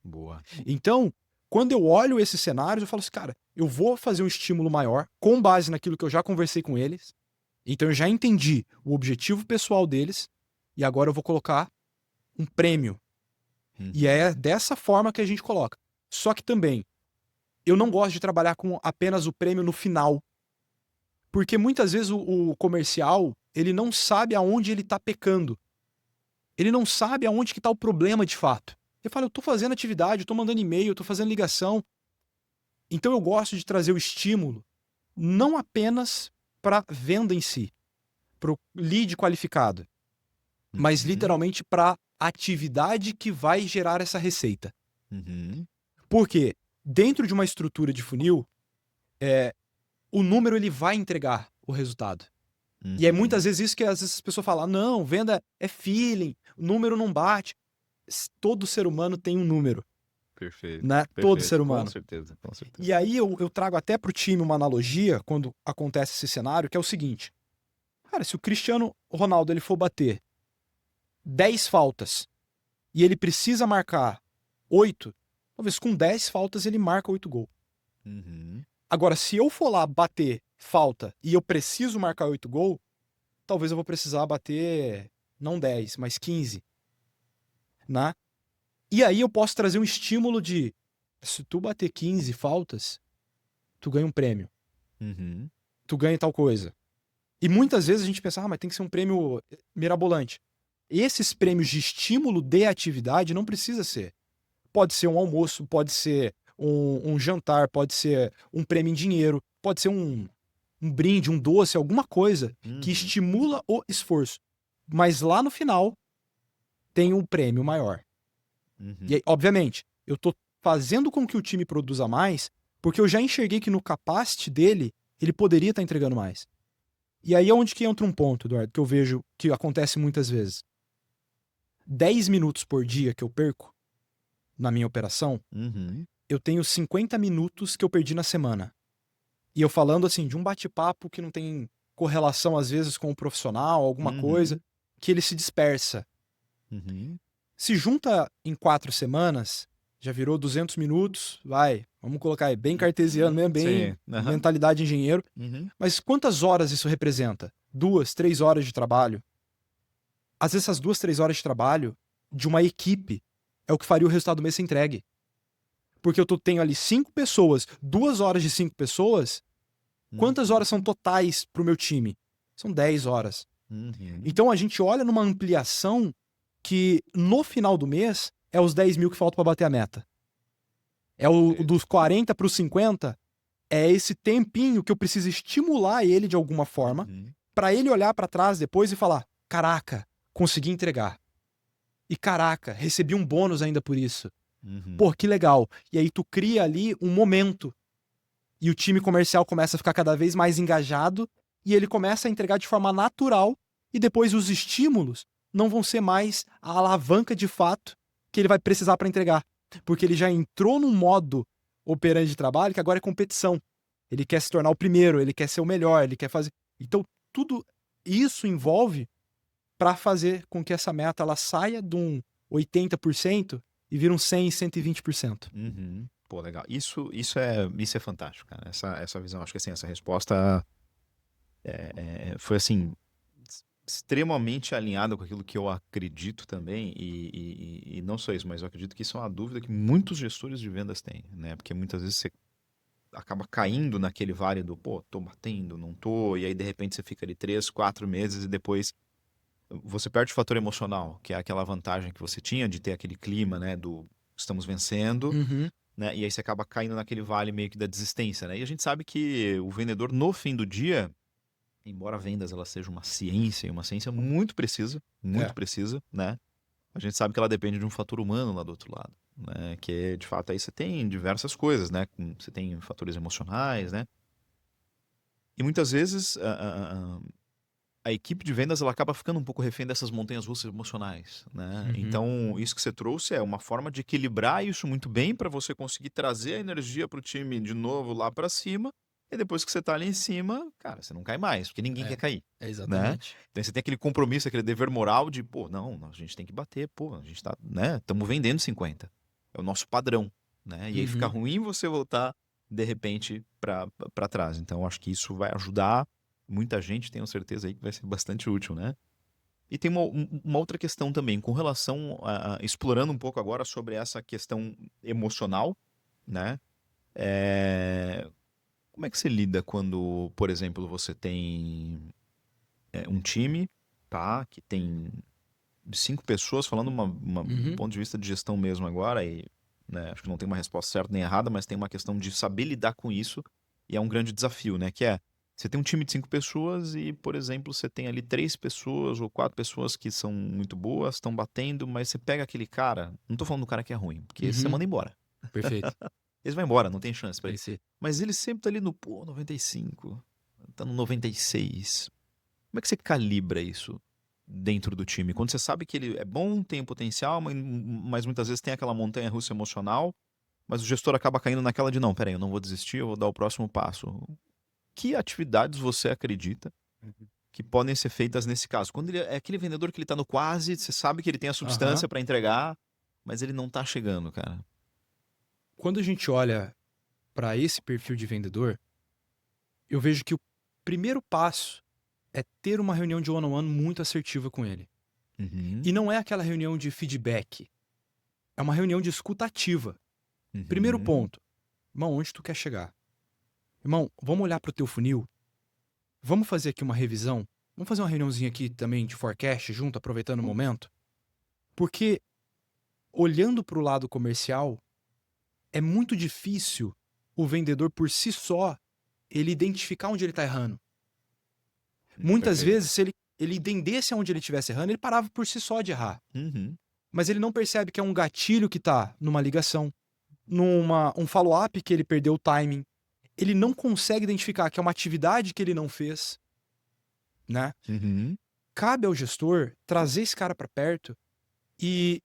Boa. Então, quando eu olho esses cenários, eu falo assim, cara, eu vou fazer um estímulo maior com base naquilo que eu já conversei com eles. Então eu já entendi o objetivo pessoal deles e agora eu vou colocar um prêmio. E é dessa forma que a gente coloca. Só que também, eu não gosto de trabalhar com apenas o prêmio no final. Porque muitas vezes o comercial, ele não sabe aonde ele está pecando. Ele não sabe aonde que está o problema de fato. Ele fala, eu estou fazendo atividade, eu estou mandando e-mail, eu estou fazendo ligação. Então eu gosto de trazer o estímulo não apenas para venda em si, para o lead qualificado, mas literalmente para a atividade que vai gerar essa receita. Porque dentro de uma estrutura de funil, o número ele vai entregar o resultado. E é muitas vezes isso que às vezes as pessoas falam, não, venda é feeling, o número não bate. Todo ser humano tem um número. Perfeito. Né? Perfeito. Todo ser humano. Com certeza, com certeza. E aí eu trago até pro time uma analogia, quando acontece esse cenário, que é o seguinte. Cara, se o Cristiano Ronaldo ele for bater 10 faltas e ele precisa marcar 8, talvez com 10 faltas ele marca 8 gols. Agora, se eu for lá bater falta e eu preciso marcar 8 gols, talvez eu vou precisar bater não 10, mas 15. Né? E aí eu posso trazer um estímulo de, se tu bater 15 faltas, tu ganha um prêmio. Tu ganha tal coisa. E muitas vezes a gente pensa, mas tem que ser um prêmio mirabolante. Esses prêmios de estímulo de atividade não precisa ser. Pode ser um almoço, pode ser um jantar, pode ser um prêmio em dinheiro, pode ser um brinde, um doce, alguma coisa que estimula o esforço. Mas lá no final tem um prêmio maior. E aí, obviamente, eu tô fazendo com que o time produza mais, porque eu já enxerguei que no capacity dele, ele poderia estar entregando mais. E aí é onde que entra um ponto, Eduardo, que eu vejo que acontece muitas vezes. 10 minutos por dia que eu perco na minha operação, eu tenho 50 minutos que eu perdi na semana. E eu falando assim, de um bate-papo que não tem correlação às vezes com o profissional, alguma coisa, que ele se dispersa. Se junta em 4 semanas, já virou 200 minutos, vamos colocar aí, bem cartesiano mesmo, bem mentalidade engenheiro. Mas quantas horas isso representa? 2, 3 horas de trabalho. Às vezes essas 2, 3 horas de trabalho de uma equipe é o que faria o resultado do mês ser entregue. Porque eu tenho ali 5 pessoas, 2 horas de 5 pessoas, quantas horas são totais pro meu time? São 10 horas. Então a gente olha numa ampliação que no final do mês é os 10 mil que faltam para bater a meta. É dos 40 para os 50, É esse tempinho que eu preciso estimular ele de alguma forma, Uhum. pra ele olhar pra trás depois e falar: caraca, consegui entregar. E caraca, recebi um bônus ainda por isso. Uhum. Pô, que legal. E aí tu cria ali um momento. E o time comercial começa a ficar cada vez mais engajado e ele começa a entregar de forma natural e depois os estímulos não vão ser mais a alavanca de fato que ele vai precisar para entregar. Porque ele já entrou num modo operante de trabalho que agora é competição. Ele quer se tornar o primeiro, ele quer ser o melhor, ele quer fazer... Então, tudo isso envolve para fazer com que essa meta ela saia de um 80% e vira um 100, 120%. Uhum. Pô, legal. Isso é fantástico, cara. Essa visão, acho que assim, essa resposta foi assim, extremamente alinhada com aquilo que eu acredito também, e não só isso, mas eu acredito que isso é uma dúvida que muitos gestores de vendas têm, né? Porque muitas vezes você acaba caindo naquele vale do, pô, tô batendo, não tô, e aí de repente você fica ali 3, 4 meses e depois você perde o fator emocional, que é aquela vantagem que você tinha de ter aquele clima, né, do estamos vencendo, Uhum. né, e aí você acaba caindo naquele vale meio que da desistência, né? E a gente sabe que o vendedor, no fim do dia, embora vendas ela seja uma ciência, e uma ciência É, muito precisa, né? A gente sabe que ela depende de um fator humano lá do outro lado, né? Que de fato aí você tem diversas coisas, né? Você tem fatores emocionais, né? E muitas vezes a equipe de vendas ela acaba ficando um pouco refém dessas montanhas russas emocionais, né? Uhum. Então, isso que você trouxe é uma forma de equilibrar isso muito bem para você conseguir trazer a energia para o time de novo lá para cima. E depois que você tá ali em cima, cara, você não cai mais, porque ninguém quer É, cair, né? exatamente. Então você tem aquele compromisso, aquele dever moral de, pô, não, a gente tem que bater, pô, a gente tá, né? Estamos vendendo 50. É o nosso padrão, né? E aí fica Uhum. ruim você voltar de repente para trás. Então, eu acho que isso vai ajudar muita gente, tenho certeza aí que vai ser bastante útil, né? E tem uma outra questão também, com relação explorando um pouco agora sobre essa questão emocional, né? Como é que você lida quando, por exemplo, você tem um time, tá? Que tem 5 pessoas, falando um Uhum. ponto de vista de gestão mesmo agora, e né, acho que não tem uma resposta certa nem errada, mas tem uma questão de saber lidar com isso, e é um grande desafio, né? Que é, você tem um time de 5 pessoas e, por exemplo, você tem ali 3 pessoas ou 4 pessoas que são muito boas, estão batendo, mas você pega aquele cara, não tô falando do cara que é ruim, porque esse você Uhum. manda embora. Perfeito. Esse vai embora, não tem chance pra ele. Perfeito. Mas ele sempre tá ali no, pô, 95, tá no 96. Como é que você calibra isso dentro do time? Quando você sabe que ele é bom, tem potencial, mas muitas vezes tem aquela montanha-russa emocional, mas o gestor acaba caindo naquela de não, peraí, eu não vou desistir, eu vou dar o próximo passo. Que atividades você acredita Uhum. que podem ser feitas nesse caso? Quando ele é aquele vendedor que ele tá no quase, você sabe que ele tem a Aham. substância para entregar, mas ele não tá chegando, cara. Quando a gente olha para esse perfil de vendedor, eu vejo que o primeiro passo é ter uma reunião de one-on-one muito assertiva com ele. Uhum, E não é aquela reunião de feedback, é uma reunião de escuta ativa. Primeiro uhum. ponto, irmão, onde tu quer chegar? Irmão, vamos olhar para o teu funil? Vamos fazer aqui uma revisão? Vamos fazer uma reuniãozinha aqui também de forecast junto, aproveitando o momento? Porque olhando para o lado comercial, é muito difícil o vendedor por si só ele identificar onde ele está errando. Muitas Perfeito. vezes, se ele entendesse onde ele estivesse errando, ele parava por si só de errar. Uhum, Mas ele não percebe que é um gatilho que está numa ligação, um follow-up que ele perdeu o timing. Ele não consegue identificar que é uma atividade que ele não fez, né? uhum. Cabe ao gestor trazer esse cara para perto e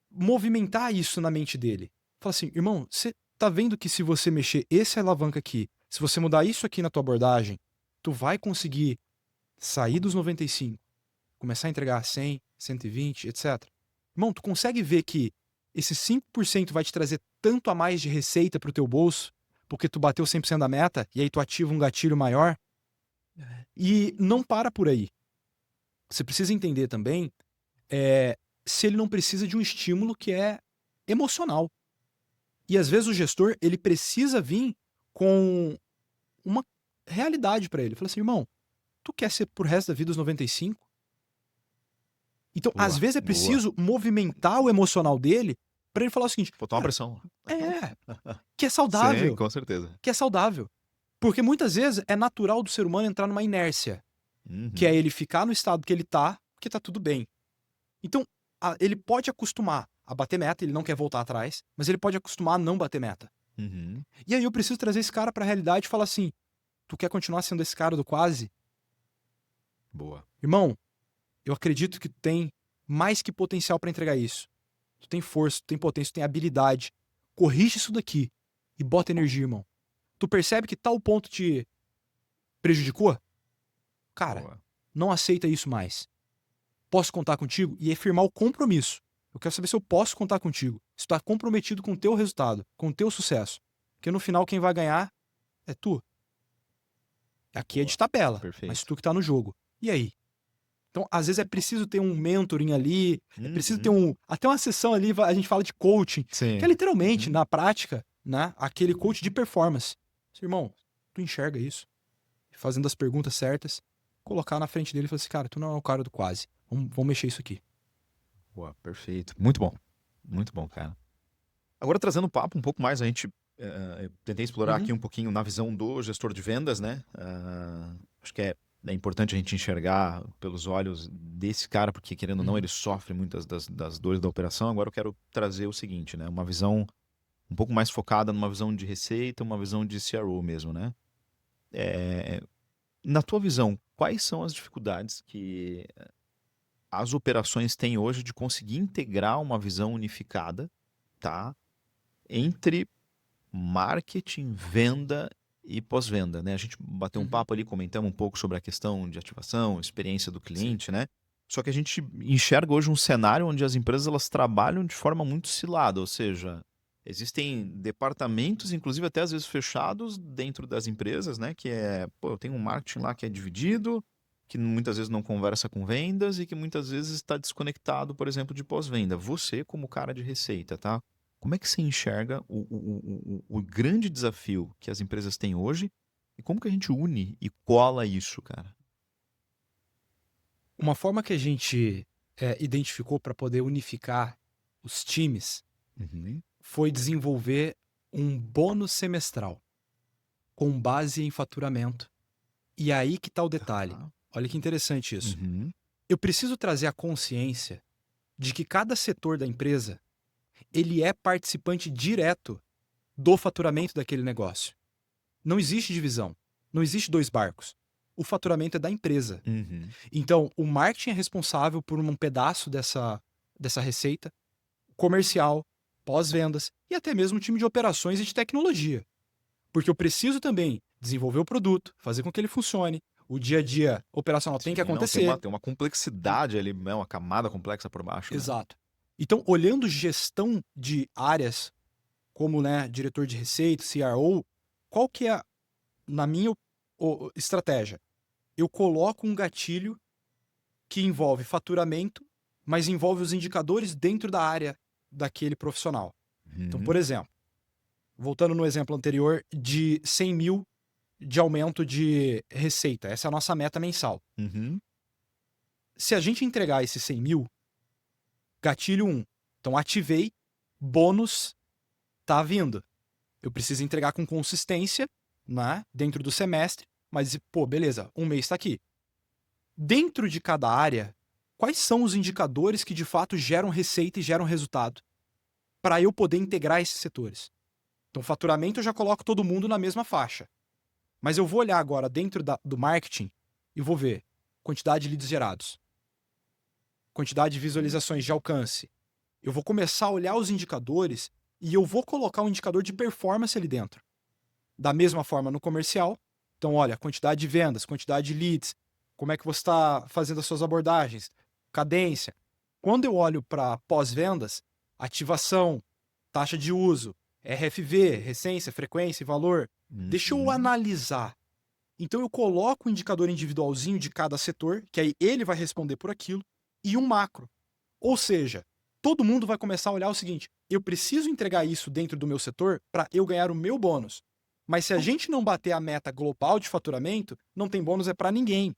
movimentar isso na mente dele. Fala assim, irmão, você tá vendo que se você mexer esse alavanca aqui, se você mudar isso aqui na tua abordagem, tu vai conseguir sair dos 95, começar a entregar 100, 120, etc. Irmão, tu consegue ver que esse 5% vai te trazer tanto a mais de receita pro teu bolso, porque tu bateu 100% da meta e aí tu ativa um gatilho maior? E não para por aí. Você precisa entender também se ele não precisa de um estímulo que é emocional. E às vezes o gestor, ele precisa vir com uma realidade para ele. Fala assim, irmão, tu quer ser por resto da vida os 95? Então, às Boa, vezes é boa. preciso movimentar o emocional dele para ele falar o seguinte, Botar uma cara, pressão. é, que é Sim, saudável, com certeza. que é saudável. Porque muitas vezes é natural do ser humano entrar numa inércia, que é Uhum. ele ficar no estado que ele tá, porque tá tudo bem. Então, ele pode acostumar a bater meta, ele não quer voltar atrás, mas ele pode acostumar a não bater meta. Uhum. E aí eu preciso trazer esse cara pra realidade e falar assim: tu quer continuar sendo esse cara do quase? Boa. Irmão, eu acredito que tu tem mais que potencial pra entregar isso. Tu tem força, tu tem potência, tu tem habilidade. Corrige isso daqui e bota energia, irmão. Tu percebe que tal ponto te prejudicou? Cara, Boa. não aceita isso mais. Posso contar contigo? E é firmar o compromisso. Eu quero saber se eu posso contar contigo. Se tu tá comprometido com o teu resultado, com o teu sucesso. Porque no final quem vai ganhar é tu. Aqui é de Boa. tabela, mas Perfeito. tu que tá no jogo. E aí? Então, às vezes é preciso ter um mentoring ali, é preciso ter Uhum. até uma sessão ali, a gente fala de coaching, que é Sim. literalmente, Uhum. na prática, né, aquele coach de performance. Irmão, tu enxerga isso? Fazendo as perguntas certas, colocar na frente dele e falar assim, cara, tu não é o cara do quase. Vamos mexer isso aqui. Boa, perfeito. Muito bom. Muito bom, cara. Agora trazendo o papo um pouco mais, a gente, eu tentei explorar Uhum, aqui um pouquinho na visão do gestor de vendas, né? Acho que é importante a gente enxergar pelos olhos desse cara, porque querendo ou não, uhum, ele sofre muitas das dores da operação. Agora eu quero trazer o seguinte, né? Uma visão um pouco mais focada numa visão de receita, uma visão de CRO mesmo, né? Eh, Na tua visão, quais são as dificuldades que as operações têm hoje de conseguir integrar uma visão unificada, tá? Entre marketing, venda e pós-venda, né? A gente bateu um uhum. papo ali, comentamos um pouco sobre a questão de ativação, experiência do Sim. cliente, né? Só que a gente enxerga hoje um cenário onde as empresas elas trabalham de forma muito cilada, ou seja, existem departamentos, inclusive até às vezes fechados dentro das empresas, né? Que é, pô, eu tenho um marketing lá que é dividido, que muitas vezes não conversa com vendas e que muitas vezes está desconectado, por exemplo, de pós-venda. Você, como cara de receita, tá? Como é que você enxerga o grande desafio que as empresas têm hoje e como que a gente une e cola isso, cara? Uma forma que a gente identificou para poder unificar os times Uhum. foi desenvolver um bônus semestral com base em faturamento. E aí que tá o detalhe. Tá. Olha que interessante isso. Uhum. Eu preciso trazer a consciência de que cada setor da empresa ele é participante direto do faturamento daquele negócio. Não existe divisão. Não existe dois barcos. O faturamento é da empresa. Uhum. Então, o marketing é responsável por um pedaço dessa receita, comercial, pós-vendas e até mesmo o time de operações e de tecnologia. Porque eu preciso também desenvolver o produto, fazer com que ele funcione. O dia a dia operacional tem que Sim, não, acontecer. tem uma complexidade ali, né, uma camada complexa por baixo, né? Exato. Então, olhando gestão de áreas, como né, diretor de receita, CRO, qual que é, na minha estratégia? Eu coloco um gatilho que envolve faturamento, mas envolve os indicadores dentro da área daquele profissional. Então, Uhum. por exemplo, voltando no exemplo anterior de 100 mil de aumento de receita, essa é a nossa meta mensal. Uhum. Se a gente entregar esses 100 mil, gatilho 1. Então, ativei, bônus tá vindo. Eu preciso entregar com consistência, né, dentro do semestre, mas, pô, beleza, um mês está aqui. Dentro de cada área, quais são os indicadores que de fato geram receita e geram resultado para eu poder integrar esses setores? Então, faturamento eu já coloco todo mundo na mesma faixa. Mas eu vou olhar agora dentro do marketing e vou ver quantidade de leads gerados, quantidade de visualizações de alcance. Eu vou começar a olhar os indicadores e eu vou colocar um indicador de performance ali dentro. Da mesma forma no comercial. Então, olha, quantidade de vendas, quantidade de leads, como é que você está fazendo as suas abordagens, cadência. Quando eu olho para pós-vendas, ativação, taxa de uso, RFV, recência, frequência e valor. Deixa eu Uhum. analisar. Então eu coloco um indicador individualzinho de cada setor, que aí ele vai responder por aquilo, e um macro. Ou seja, todo mundo vai começar a olhar o seguinte: eu preciso entregar isso dentro do meu setor para eu ganhar o meu bônus. Mas se a gente não bater a meta global de faturamento, não tem bônus é para ninguém.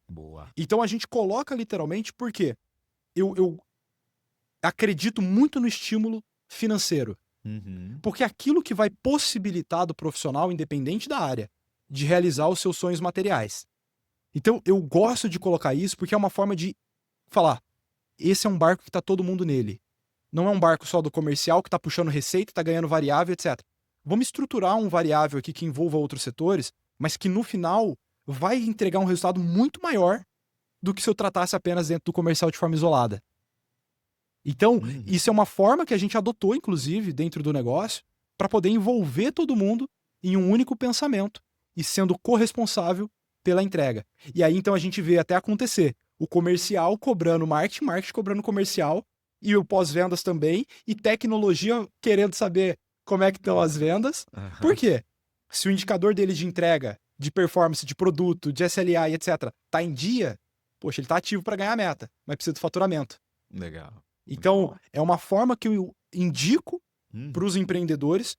Boa. Então a gente coloca literalmente porque eu acredito muito no estímulo financeiro. Uhum. Porque é aquilo que vai possibilitar do profissional, independente da área, de realizar os seus sonhos materiais. Então, eu gosto de colocar isso porque é uma forma de falar: esse é um barco que está todo mundo nele. Não é um barco só do comercial que está puxando receita, está ganhando variável, etc. Vamos estruturar um variável aqui que envolva outros setores, mas que no final vai entregar um resultado muito maior do que se eu tratasse apenas dentro do comercial de forma isolada. Então, Uhum. isso é uma forma que a gente adotou, inclusive, dentro do negócio, para poder envolver todo mundo em um único pensamento e sendo corresponsável pela entrega. E aí, então, a gente vê até acontecer o comercial cobrando marketing, marketing cobrando comercial, e o pós-vendas também, e tecnologia querendo saber como é que estão as vendas. Por Aham. quê? Se o indicador dele de entrega, de performance, de produto, de SLA e etc., tá em dia, poxa, ele tá ativo para ganhar a meta, mas precisa do faturamento. Legal. Muito Então, bom. é uma forma que eu indico para Uhum. os empreendedores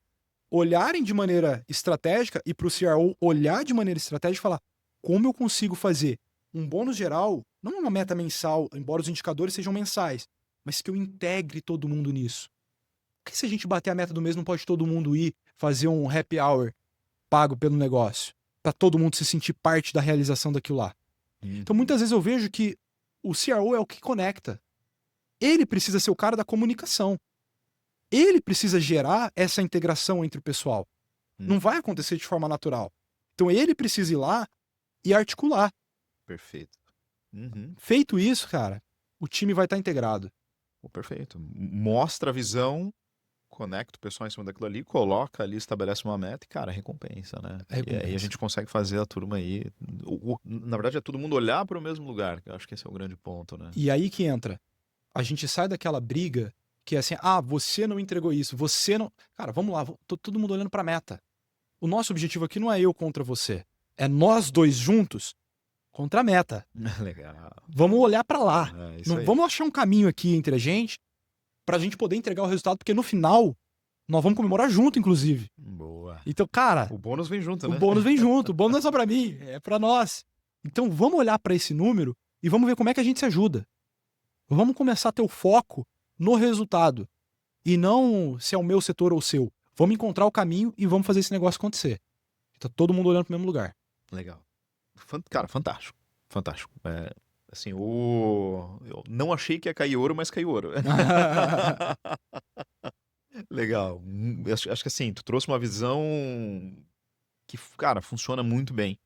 olharem de maneira estratégica e para o CRO olhar de maneira estratégica e falar como eu consigo fazer um bônus geral, não uma meta mensal, embora os indicadores sejam mensais, mas que eu integre todo mundo nisso. Por que se a gente bater a meta do mês, não pode todo mundo ir fazer um happy hour pago pelo negócio? Para todo mundo se sentir parte da realização daquilo lá. Então, Uhum. muitas vezes eu vejo que o CRO é o que conecta. Ele precisa ser o cara da comunicação. Ele precisa gerar essa integração entre o pessoal. Hum. Não vai acontecer de forma natural. Então ele precisa ir lá e articular. Perfeito. Uhum. Feito isso, cara, o time vai estar integrado. Pô, perfeito. Mostra a visão, conecta o pessoal em cima daquilo ali, coloca ali, estabelece uma meta e, cara, recompensa, né? É E aí a recompensa. gente consegue fazer a turma aí. Na verdade, é todo mundo olhar para o mesmo lugar, que eu acho que esse é o grande ponto, né? E aí que entra. A gente sai daquela briga que é assim, você não entregou isso, você não. Cara, vamos lá, todo mundo olhando pra meta. O nosso objetivo aqui não é eu contra você. É nós dois juntos contra a meta. Legal. Vamos olhar pra lá. É isso Não, aí. vamos achar um caminho aqui entre a gente pra gente poder entregar o resultado, porque no final nós vamos comemorar junto, inclusive. Boa. Então, cara, O bônus vem junto, o né? bônus vem junto. O bônus não é só pra mim, é pra nós. Então, vamos olhar pra esse número e vamos ver como é que a gente se ajuda. Vamos começar a ter o foco no resultado e não se é o meu setor ou o seu. Vamos encontrar o caminho e vamos fazer esse negócio acontecer. Tá todo mundo olhando pro mesmo lugar. Legal. Cara, fantástico. Fantástico. Assim, eu não achei que ia cair ouro, mas caiu ouro. Legal. Acho que assim, tu trouxe uma visão que, cara, funciona muito bem.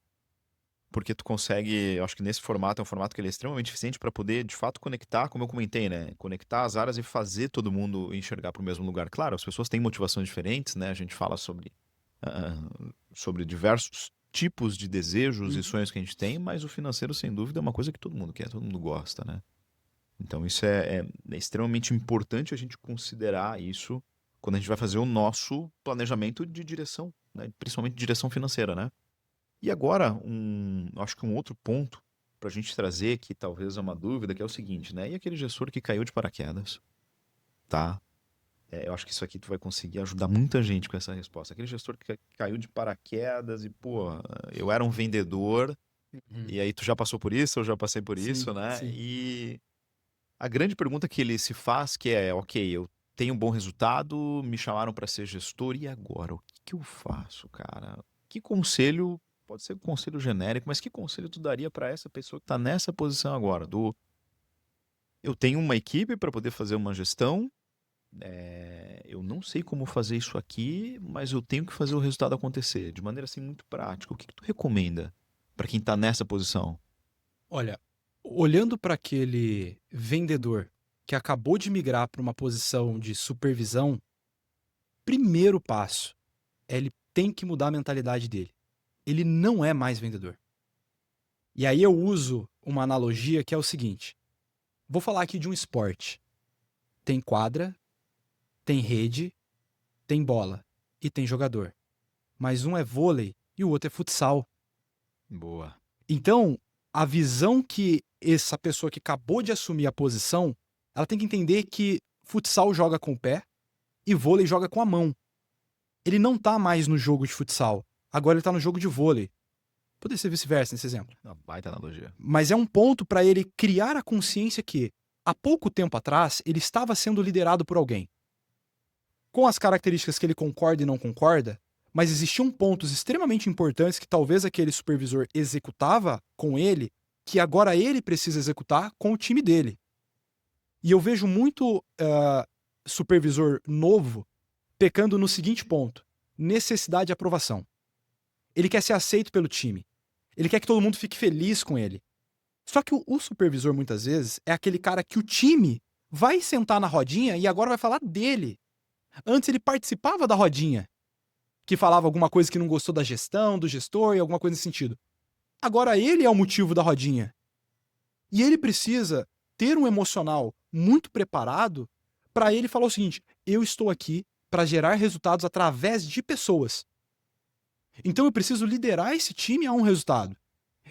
Porque tu consegue, eu acho que nesse formato é um formato que ele é extremamente eficiente para poder, de fato, conectar, como eu comentei, né? Conectar as áreas e fazer todo mundo enxergar para o mesmo lugar. Claro, as pessoas têm motivações diferentes, né? A gente fala ah, sobre diversos tipos de desejos e sonhos que a gente tem, mas o financeiro, sem dúvida, é uma coisa que todo mundo quer, todo mundo gosta, né? Então isso é extremamente importante a gente considerar isso quando a gente vai fazer o nosso planejamento de direção, né? Principalmente direção financeira, né? E agora, acho que um outro ponto para a gente trazer que talvez é uma dúvida, que é o seguinte, né? E aquele gestor que caiu de paraquedas, tá? Eu acho que isso aqui tu vai conseguir ajudar muita gente com essa resposta. Aquele gestor que caiu de paraquedas e, pô, eu era um vendedor, Uhum. e aí tu já passou por isso, eu já passei por Sim, isso, né? sim. E a grande pergunta que ele se faz que é, ok, eu tenho um bom resultado, me chamaram para ser gestor, e agora? O que que eu faço, cara? Que conselho, pode ser um conselho genérico, mas que conselho tu daria para essa pessoa que está nessa posição agora? Eu tenho uma equipe para poder fazer uma gestão, eu não sei como fazer isso aqui, mas eu tenho que fazer o resultado acontecer, de maneira assim muito prática. O que que tu recomenda para quem está nessa posição? Olha, olhando para aquele vendedor que acabou de migrar para uma posição de supervisão, primeiro passo é ele tem que mudar a mentalidade dele. Ele não é mais vendedor. E aí eu uso uma analogia que é o seguinte: vou falar aqui de um esporte. Tem quadra, tem rede, tem bola e tem jogador. Mas um é vôlei e o outro é futsal. Boa. Então, a visão que essa pessoa que acabou de assumir a posição, ela tem que entender que futsal joga com o pé e vôlei joga com a mão. Ele não tá mais no jogo de futsal. Agora ele tá no jogo de vôlei. Poderia ser vice-versa nesse exemplo. Uma baita analogia. Mas é um ponto para ele criar a consciência que, há pouco tempo atrás, ele estava sendo liderado por alguém. com as características que ele concorda e não concorda, mas existiam pontos extremamente importantes que talvez aquele supervisor executava com ele, que agora ele precisa executar com o time dele. E eu vejo muito supervisor novo pecando no seguinte ponto: necessidade de aprovação. Ele quer ser aceito pelo time. Ele quer que todo mundo fique feliz com ele. Só que o supervisor, muitas vezes, é aquele cara que o time vai sentar na rodinha e agora vai falar dele. Antes ele participava da rodinha, que falava alguma coisa que não gostou da gestão, do gestor e alguma coisa nesse sentido. Agora ele é o motivo da rodinha. E ele precisa ter um emocional muito preparado para ele falar o seguinte: eu estou aqui para gerar resultados através de pessoas. Então eu preciso liderar esse time a um resultado.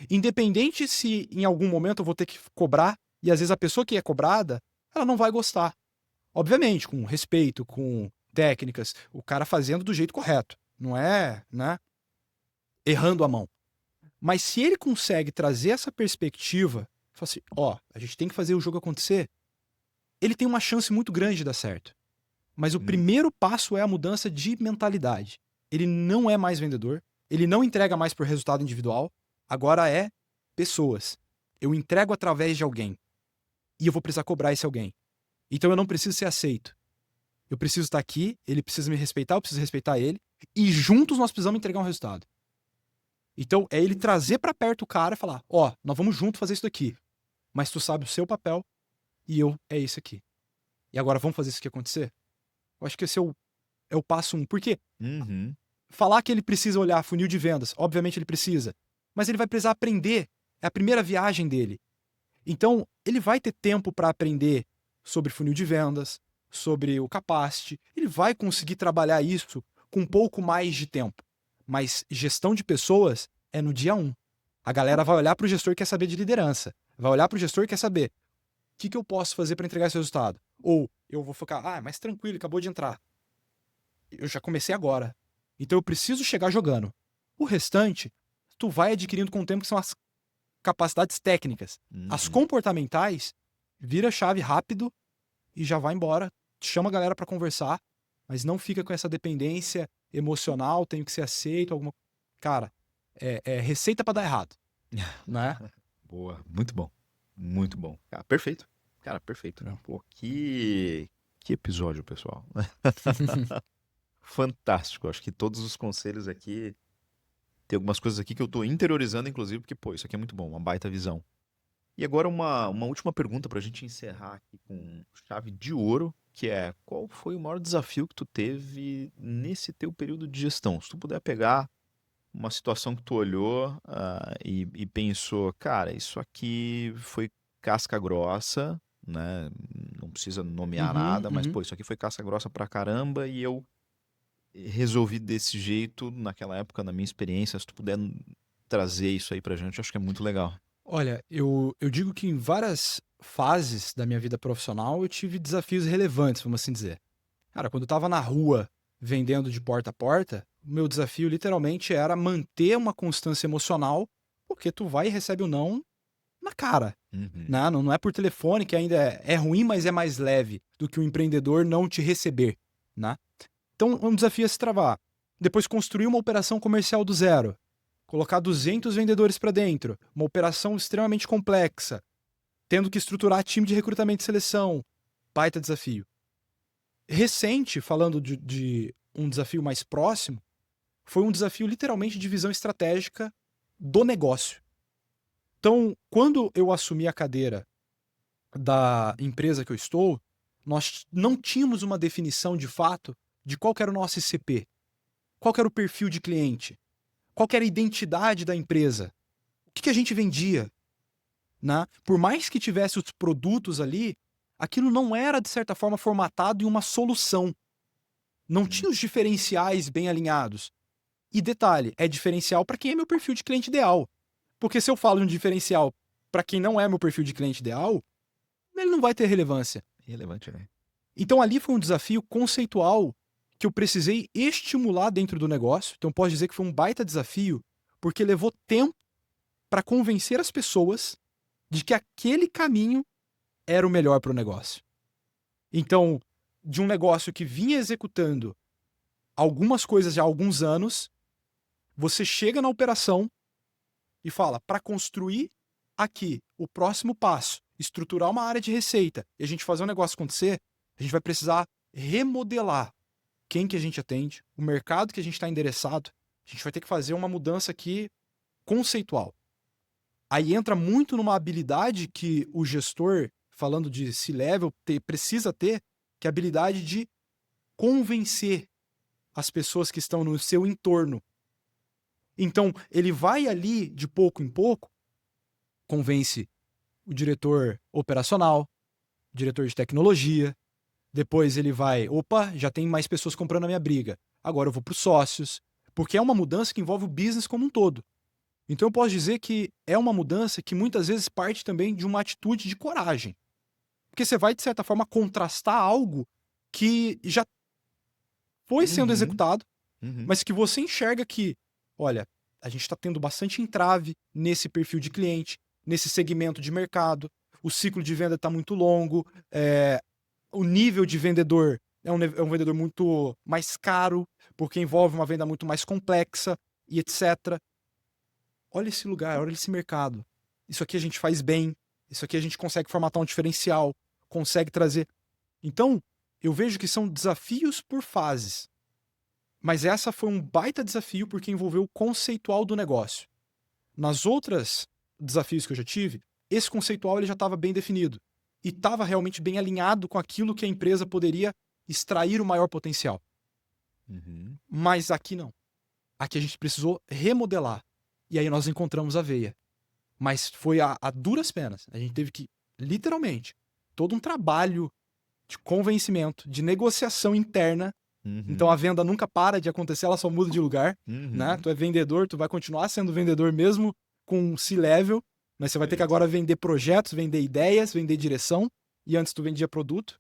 Independente se em algum momento eu vou ter que cobrar, e às vezes a pessoa que é cobrada, ela não vai gostar. Obviamente, com respeito, com técnicas, o cara fazendo do jeito correto. Não é, né, errando a mão. Mas se ele consegue trazer essa perspectiva, fala assim, a gente tem que fazer o jogo acontecer, ele tem uma chance muito grande de dar certo. Mas o primeiro passo é a mudança de mentalidade. Ele não é mais vendedor, ele não entrega mais por resultado individual, agora é pessoas. Eu entrego através de alguém. E eu vou precisar cobrar esse alguém. Então eu não preciso ser aceito. Eu preciso estar aqui, ele precisa me respeitar, eu preciso respeitar ele, e juntos nós precisamos entregar um resultado. Então é ele trazer pra perto o cara e falar, nós vamos juntos fazer isso daqui. Mas tu sabe o seu papel e eu é esse aqui. E agora vamos fazer isso aqui acontecer? Eu acho que esse é o passo 1. Por quê? Falar que ele precisa olhar funil de vendas, obviamente ele precisa. Mas ele vai precisar aprender. É a primeira viagem dele. Então, ele vai ter tempo para aprender sobre funil de vendas, sobre o capacity. Ele vai conseguir trabalhar isso com um pouco mais de tempo. Mas gestão de pessoas é no dia 1. A galera vai olhar para o gestor e quer saber de liderança. Vai olhar para o gestor e quer saber o que eu posso fazer para entregar esse resultado. Ou eu vou focar, mas tranquilo, acabou de entrar. Eu já comecei agora. Então eu preciso chegar jogando. O restante, tu vai adquirindo com o tempo, que são as capacidades técnicas. As comportamentais, vira a chave rápido e já vai embora. Chama a galera para conversar, mas não fica com essa dependência emocional, tenho que ser aceito, alguma... Cara, é receita para dar errado. Né? Boa, muito bom. Muito bom. Cara, perfeito. Cara, perfeito. Pô, que episódio, pessoal. Fantástico. Acho que todos os conselhos aqui... Tem algumas coisas aqui que eu tô interiorizando, inclusive, porque, isso aqui é muito bom, uma baita visão. E agora uma última pergunta pra gente encerrar aqui com chave de ouro, que é: qual foi o maior desafio que tu teve nesse teu período de gestão? Se tu puder pegar uma situação que tu olhou e pensou, cara, isso aqui foi casca grossa, né? Não precisa nomear nada, mas, isso aqui foi casca grossa pra caramba e eu resolvi desse jeito naquela época, na minha experiência. Se tu puder trazer isso aí pra gente, eu acho que é muito legal. Olha, eu digo que em várias fases da minha vida profissional eu tive desafios relevantes, vamos assim dizer. Cara, quando eu tava na rua vendendo de porta a porta, o meu desafio literalmente era manter uma constância emocional, porque tu vai e recebe o não na cara. Né? Não é por telefone, que ainda é ruim, mas é mais leve do que o empreendedor não te receber. Né? Então, um desafio é se travar. Depois, construir uma operação comercial do zero. Colocar 200 vendedores para dentro. Uma operação extremamente complexa. Tendo que estruturar time de recrutamento e seleção. Baita desafio. Recente, falando de um desafio mais próximo, foi um desafio literalmente de visão estratégica do negócio. Então, quando eu assumi a cadeira da empresa que eu estou, nós não tínhamos uma definição de fato de qual era o nosso ICP, qual era o perfil de cliente, qual era a identidade da empresa, o que a gente vendia. Né? Por mais que tivesse os produtos ali, aquilo não era, de certa forma, formatado em uma solução. Não tinha os diferenciais bem alinhados. E detalhe, é diferencial para quem é meu perfil de cliente ideal. Porque se eu falo um diferencial para quem não é meu perfil de cliente ideal, ele não vai ter relevância. Irrelevante, né? Então ali foi um desafio conceitual que eu precisei estimular dentro do negócio. Então posso dizer que foi um baita desafio, porque levou tempo para convencer as pessoas de que aquele caminho era o melhor para o negócio. Então, de um negócio que vinha executando algumas coisas já há alguns anos, você chega na operação e fala, para construir aqui o próximo passo, estruturar uma área de receita e a gente fazer um negócio acontecer, a gente vai precisar remodelar quem que a gente atende, o mercado que a gente está endereçado. A gente vai ter que fazer uma mudança aqui conceitual. Aí entra muito numa habilidade que o gestor, falando de C-level, precisa ter, que é a habilidade de convencer as pessoas que estão no seu entorno. Então, ele vai ali, de pouco em pouco, convence o diretor operacional, o diretor de tecnologia, depois ele vai, opa, já tem mais pessoas comprando a minha briga, agora eu vou para os sócios, porque é uma mudança que envolve o business como um todo. Então eu posso dizer que é uma mudança que muitas vezes parte também de uma atitude de coragem. Porque você vai, de certa forma, contrastar algo que já foi sendo Uhum, executado, uhum, mas que você enxerga que, olha, a gente está tendo bastante entrave nesse perfil de cliente, nesse segmento de mercado, o ciclo de venda está muito longo, o nível de vendedor é um vendedor muito mais caro, porque envolve uma venda muito mais complexa e etc. Olha esse lugar, olha esse mercado. Isso aqui a gente faz bem, isso aqui a gente consegue formatar um diferencial, consegue trazer. Então, eu vejo que são desafios por fases. Mas essa foi um baita desafio porque envolveu o conceitual do negócio. Nas outras desafios que eu já tive, esse conceitual ele já estava bem definido e estava realmente bem alinhado com aquilo que a empresa poderia extrair o maior potencial. uhum. Mas aqui não. Aqui a gente precisou remodelar. E aí nós encontramos a veia. Mas foi a duras penas. A gente teve que, literalmente, todo um trabalho de convencimento, de negociação interna. Então a Uhum, venda nunca para de acontecer, ela só muda de lugar, né? uhum. Tu é vendedor, tu vai continuar sendo vendedor mesmo com C-level, mas você vai ter que Perfeito. agora vender projetos, vender ideias, vender direção, e antes tu vendia produto.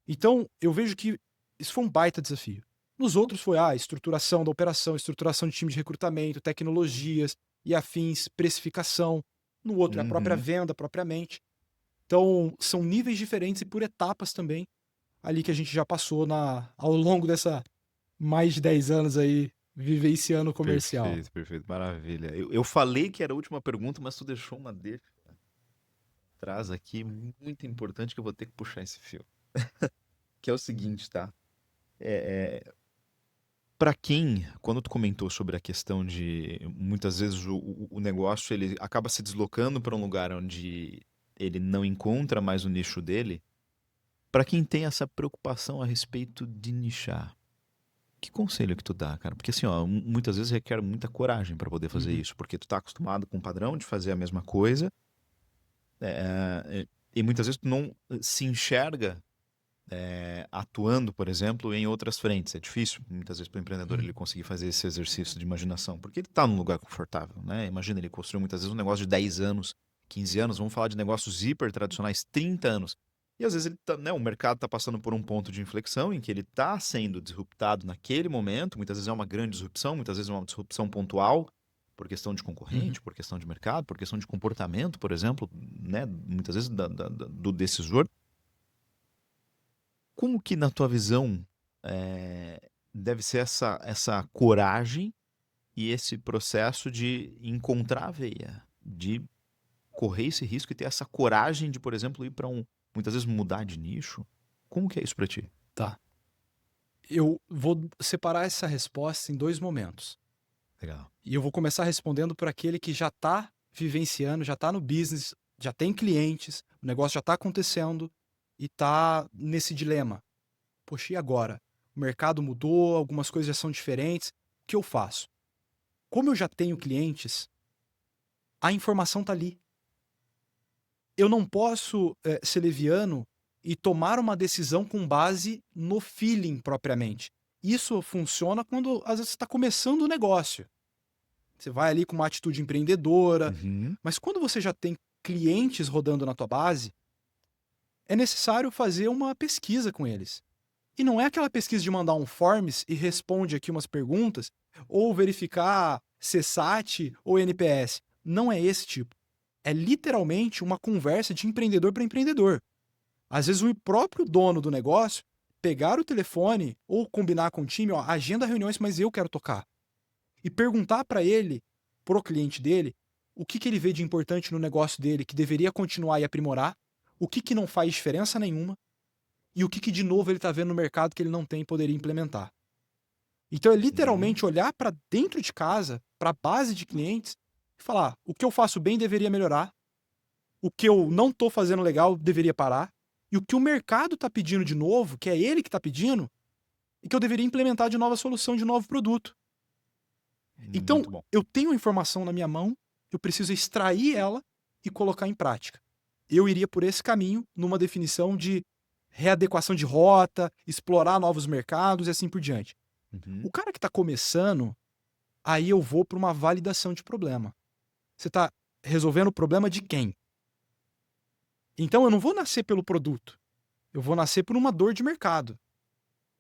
Então eu vejo que isso foi um baita desafio. Nos outros foi a estruturação da operação, estruturação de time de recrutamento, tecnologias e afins, precificação. No outro é a própria Uhum. venda propriamente. Então são níveis diferentes e por etapas também ali que a gente já passou ao longo dessa mais de 10 anos aí vivenciando o comercial. Perfeito, perfeito, maravilha. Eu falei que era a última pergunta, mas tu deixou uma deixa atrás aqui muito importante que eu vou ter que puxar esse fio. Que é o seguinte, tá? Para quem, quando tu comentou sobre a questão de muitas vezes o negócio ele acaba se deslocando para um lugar onde ele não encontra mais o nicho dele, para quem tem essa preocupação a respeito de nichar, que conselho que tu dá, cara? Porque assim, ó, muitas vezes requer muita coragem para poder fazer Uhum, isso, porque tu tá acostumado com o padrão de fazer a mesma coisa, e muitas vezes tu não se enxerga atuando, por exemplo, em outras frentes. É difícil, muitas vezes, para o empreendedor ele uhum, conseguir fazer esse exercício de imaginação, porque ele está num lugar confortável, né? Imagina, ele construiu muitas vezes um negócio de 10 anos, 15 anos, vamos falar de negócios hiper tradicionais, 30 anos. E às vezes ele tá, né, o mercado está passando por um ponto de inflexão em que ele está sendo disruptado naquele momento, muitas vezes é uma grande disrupção, muitas vezes é uma disrupção pontual, por questão de uhum. concorrente, por questão de mercado, por questão de comportamento, por exemplo, né, muitas vezes do decisor. Como que, na tua visão, deve ser essa coragem e esse processo de encontrar a veia, de correr esse risco e ter essa coragem de, por exemplo, ir para muitas vezes mudar de nicho? Como que é isso para ti? Tá. Eu vou separar essa resposta em dois momentos. Legal. E eu vou começar respondendo por aquele que já está vivenciando, já está no business, já tem clientes, o negócio já está acontecendo e está nesse dilema. Poxa, e agora? O mercado mudou, algumas coisas já são diferentes. O que eu faço? Como eu já tenho clientes, a informação está ali. Eu não posso ser leviano e tomar uma decisão com base no feeling propriamente. Isso funciona quando às vezes você está começando o negócio. Você vai ali com uma atitude empreendedora, Uhum. mas quando você já tem clientes rodando na tua base, é necessário fazer uma pesquisa com eles. E não é aquela pesquisa de mandar um forms e responde aqui umas perguntas, ou verificar CSAT ou NPS. Não é esse tipo. É literalmente uma conversa de empreendedor para empreendedor. Às vezes o próprio dono do negócio pegar o telefone ou combinar com o time, ó, agenda reuniões, mas eu quero tocar. E perguntar para ele, pro cliente dele, o que ele vê de importante no negócio dele, que deveria continuar e aprimorar, o que não faz diferença nenhuma, e o que de novo ele tá vendo no mercado que ele não tem e poderia implementar. Então é literalmente olhar para dentro de casa, para a base de clientes, e falar: o que eu faço bem deveria melhorar, o que eu não tô fazendo legal deveria parar, e o que o mercado tá pedindo de novo, que é ele que tá pedindo, e que eu deveria implementar de nova solução, de novo produto. Então, Muito bom. eu tenho a informação na minha mão, eu preciso extrair ela e colocar em prática. Eu iria por esse caminho, numa definição de readequação de rota, explorar novos mercados e assim por diante. Uhum. O cara que está começando, aí eu vou para uma validação de problema. Você está resolvendo o problema de quem? Então eu não vou nascer pelo produto, eu vou nascer por uma dor de mercado.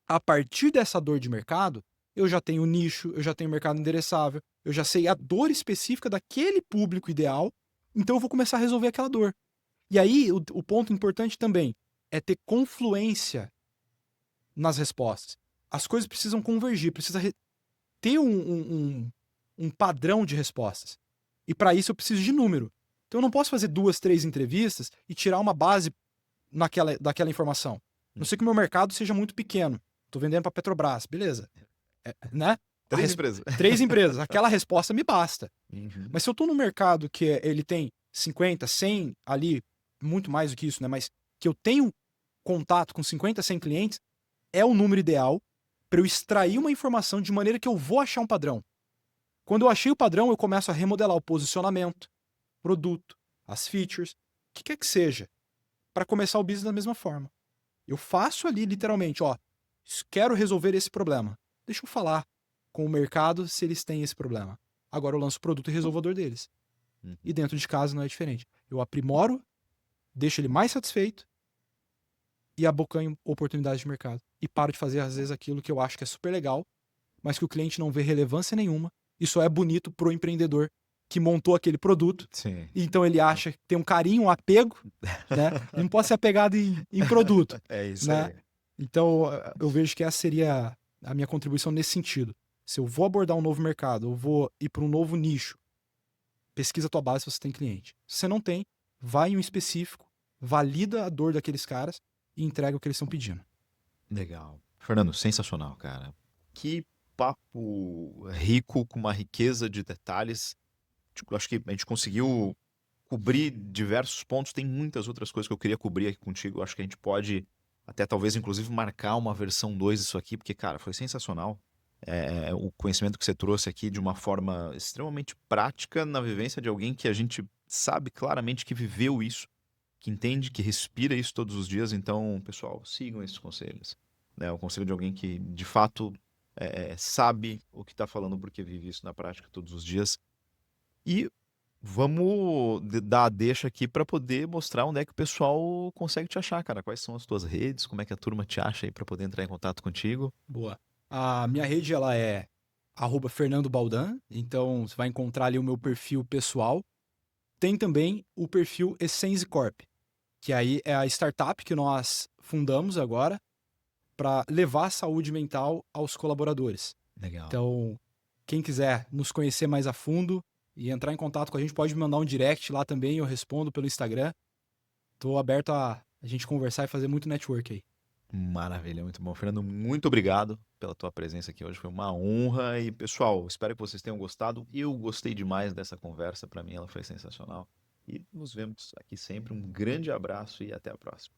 A partir dessa dor de mercado, eu já tenho nicho, eu já tenho mercado endereçável, eu já sei a dor específica daquele público ideal, então eu vou começar a resolver aquela dor. E aí, o ponto importante também é ter confluência nas respostas. As coisas precisam convergir, precisa ter um padrão de respostas. E para isso eu preciso de número. Então eu não posso fazer 2, 3 entrevistas e tirar uma base daquela informação. A não ser que o meu mercado seja muito pequeno. Estou vendendo para Petrobras, beleza. Né? 3 empresas. 3 empresas. Aquela resposta me basta. Uhum. Mas se eu estou num mercado que ele tem 50, 100 ali, muito mais do que isso, né? Mas que eu tenho contato com 50, 100 clientes, é o número ideal para eu extrair uma informação de maneira que eu vou achar um padrão. Quando eu achei o padrão, eu começo a remodelar o posicionamento, produto, as features, o que quer que seja, para começar o business da mesma forma. Eu faço ali literalmente, ó, quero resolver esse problema. Deixa eu falar com o mercado se eles têm esse problema. Agora eu lanço o produto e resolvo a dor deles. E dentro de casa não é diferente. Eu aprimoro, deixo ele mais satisfeito e abocanho oportunidades de mercado. E paro de fazer, às vezes, aquilo que eu acho que é super legal, mas que o cliente não vê relevância nenhuma e só é bonito pro empreendedor que montou aquele produto. Sim. E então ele acha que tem um carinho, um apego, né? Ele não pode ser apegado em produto. É isso né? aí. Então eu vejo que essa seria a minha contribuição nesse sentido. Se eu vou abordar um novo mercado, eu vou ir para um novo nicho, pesquisa a tua base se você tem cliente. Se você não tem, vai em um específico, valida a dor daqueles caras e entrega o que eles estão pedindo. Legal. Fernando, sensacional, cara. Que papo rico, com uma riqueza de detalhes. Tipo, acho que a gente conseguiu cobrir diversos pontos. Tem muitas outras coisas que eu queria cobrir aqui contigo. Acho que a gente pode até talvez, inclusive, marcar uma versão 2 disso aqui, porque, cara, foi sensacional. O conhecimento que você trouxe aqui de uma forma extremamente prática na vivência de alguém que a gente sabe claramente que viveu isso, que entende, que respira isso todos os dias. Então, pessoal, sigam esses conselhos. Né? O conselho de alguém que, de fato, sabe o que está falando porque vive isso na prática todos os dias. E vamos dar a deixa aqui para poder mostrar onde é que o pessoal consegue te achar, cara. Quais são as tuas redes? Como é que a turma te acha aí para poder entrar em contato contigo? Boa. A minha rede ela é @Fernando Baldan, então você vai encontrar ali o meu perfil pessoal. Tem também o perfil Essence Corp, que aí é a startup que nós fundamos agora para levar a saúde mental aos colaboradores. Legal. Então, quem quiser nos conhecer mais a fundo e entrar em contato com a gente, pode me mandar um direct lá também, eu respondo pelo Instagram. Estou aberto a gente conversar e fazer muito network aí. Maravilha, muito bom. Fernando, muito obrigado pela tua presença aqui hoje. Foi uma honra. E, pessoal, espero que vocês tenham gostado. Eu gostei demais dessa conversa. Para mim, ela foi sensacional. E nos vemos aqui sempre. Um grande abraço e até a próxima.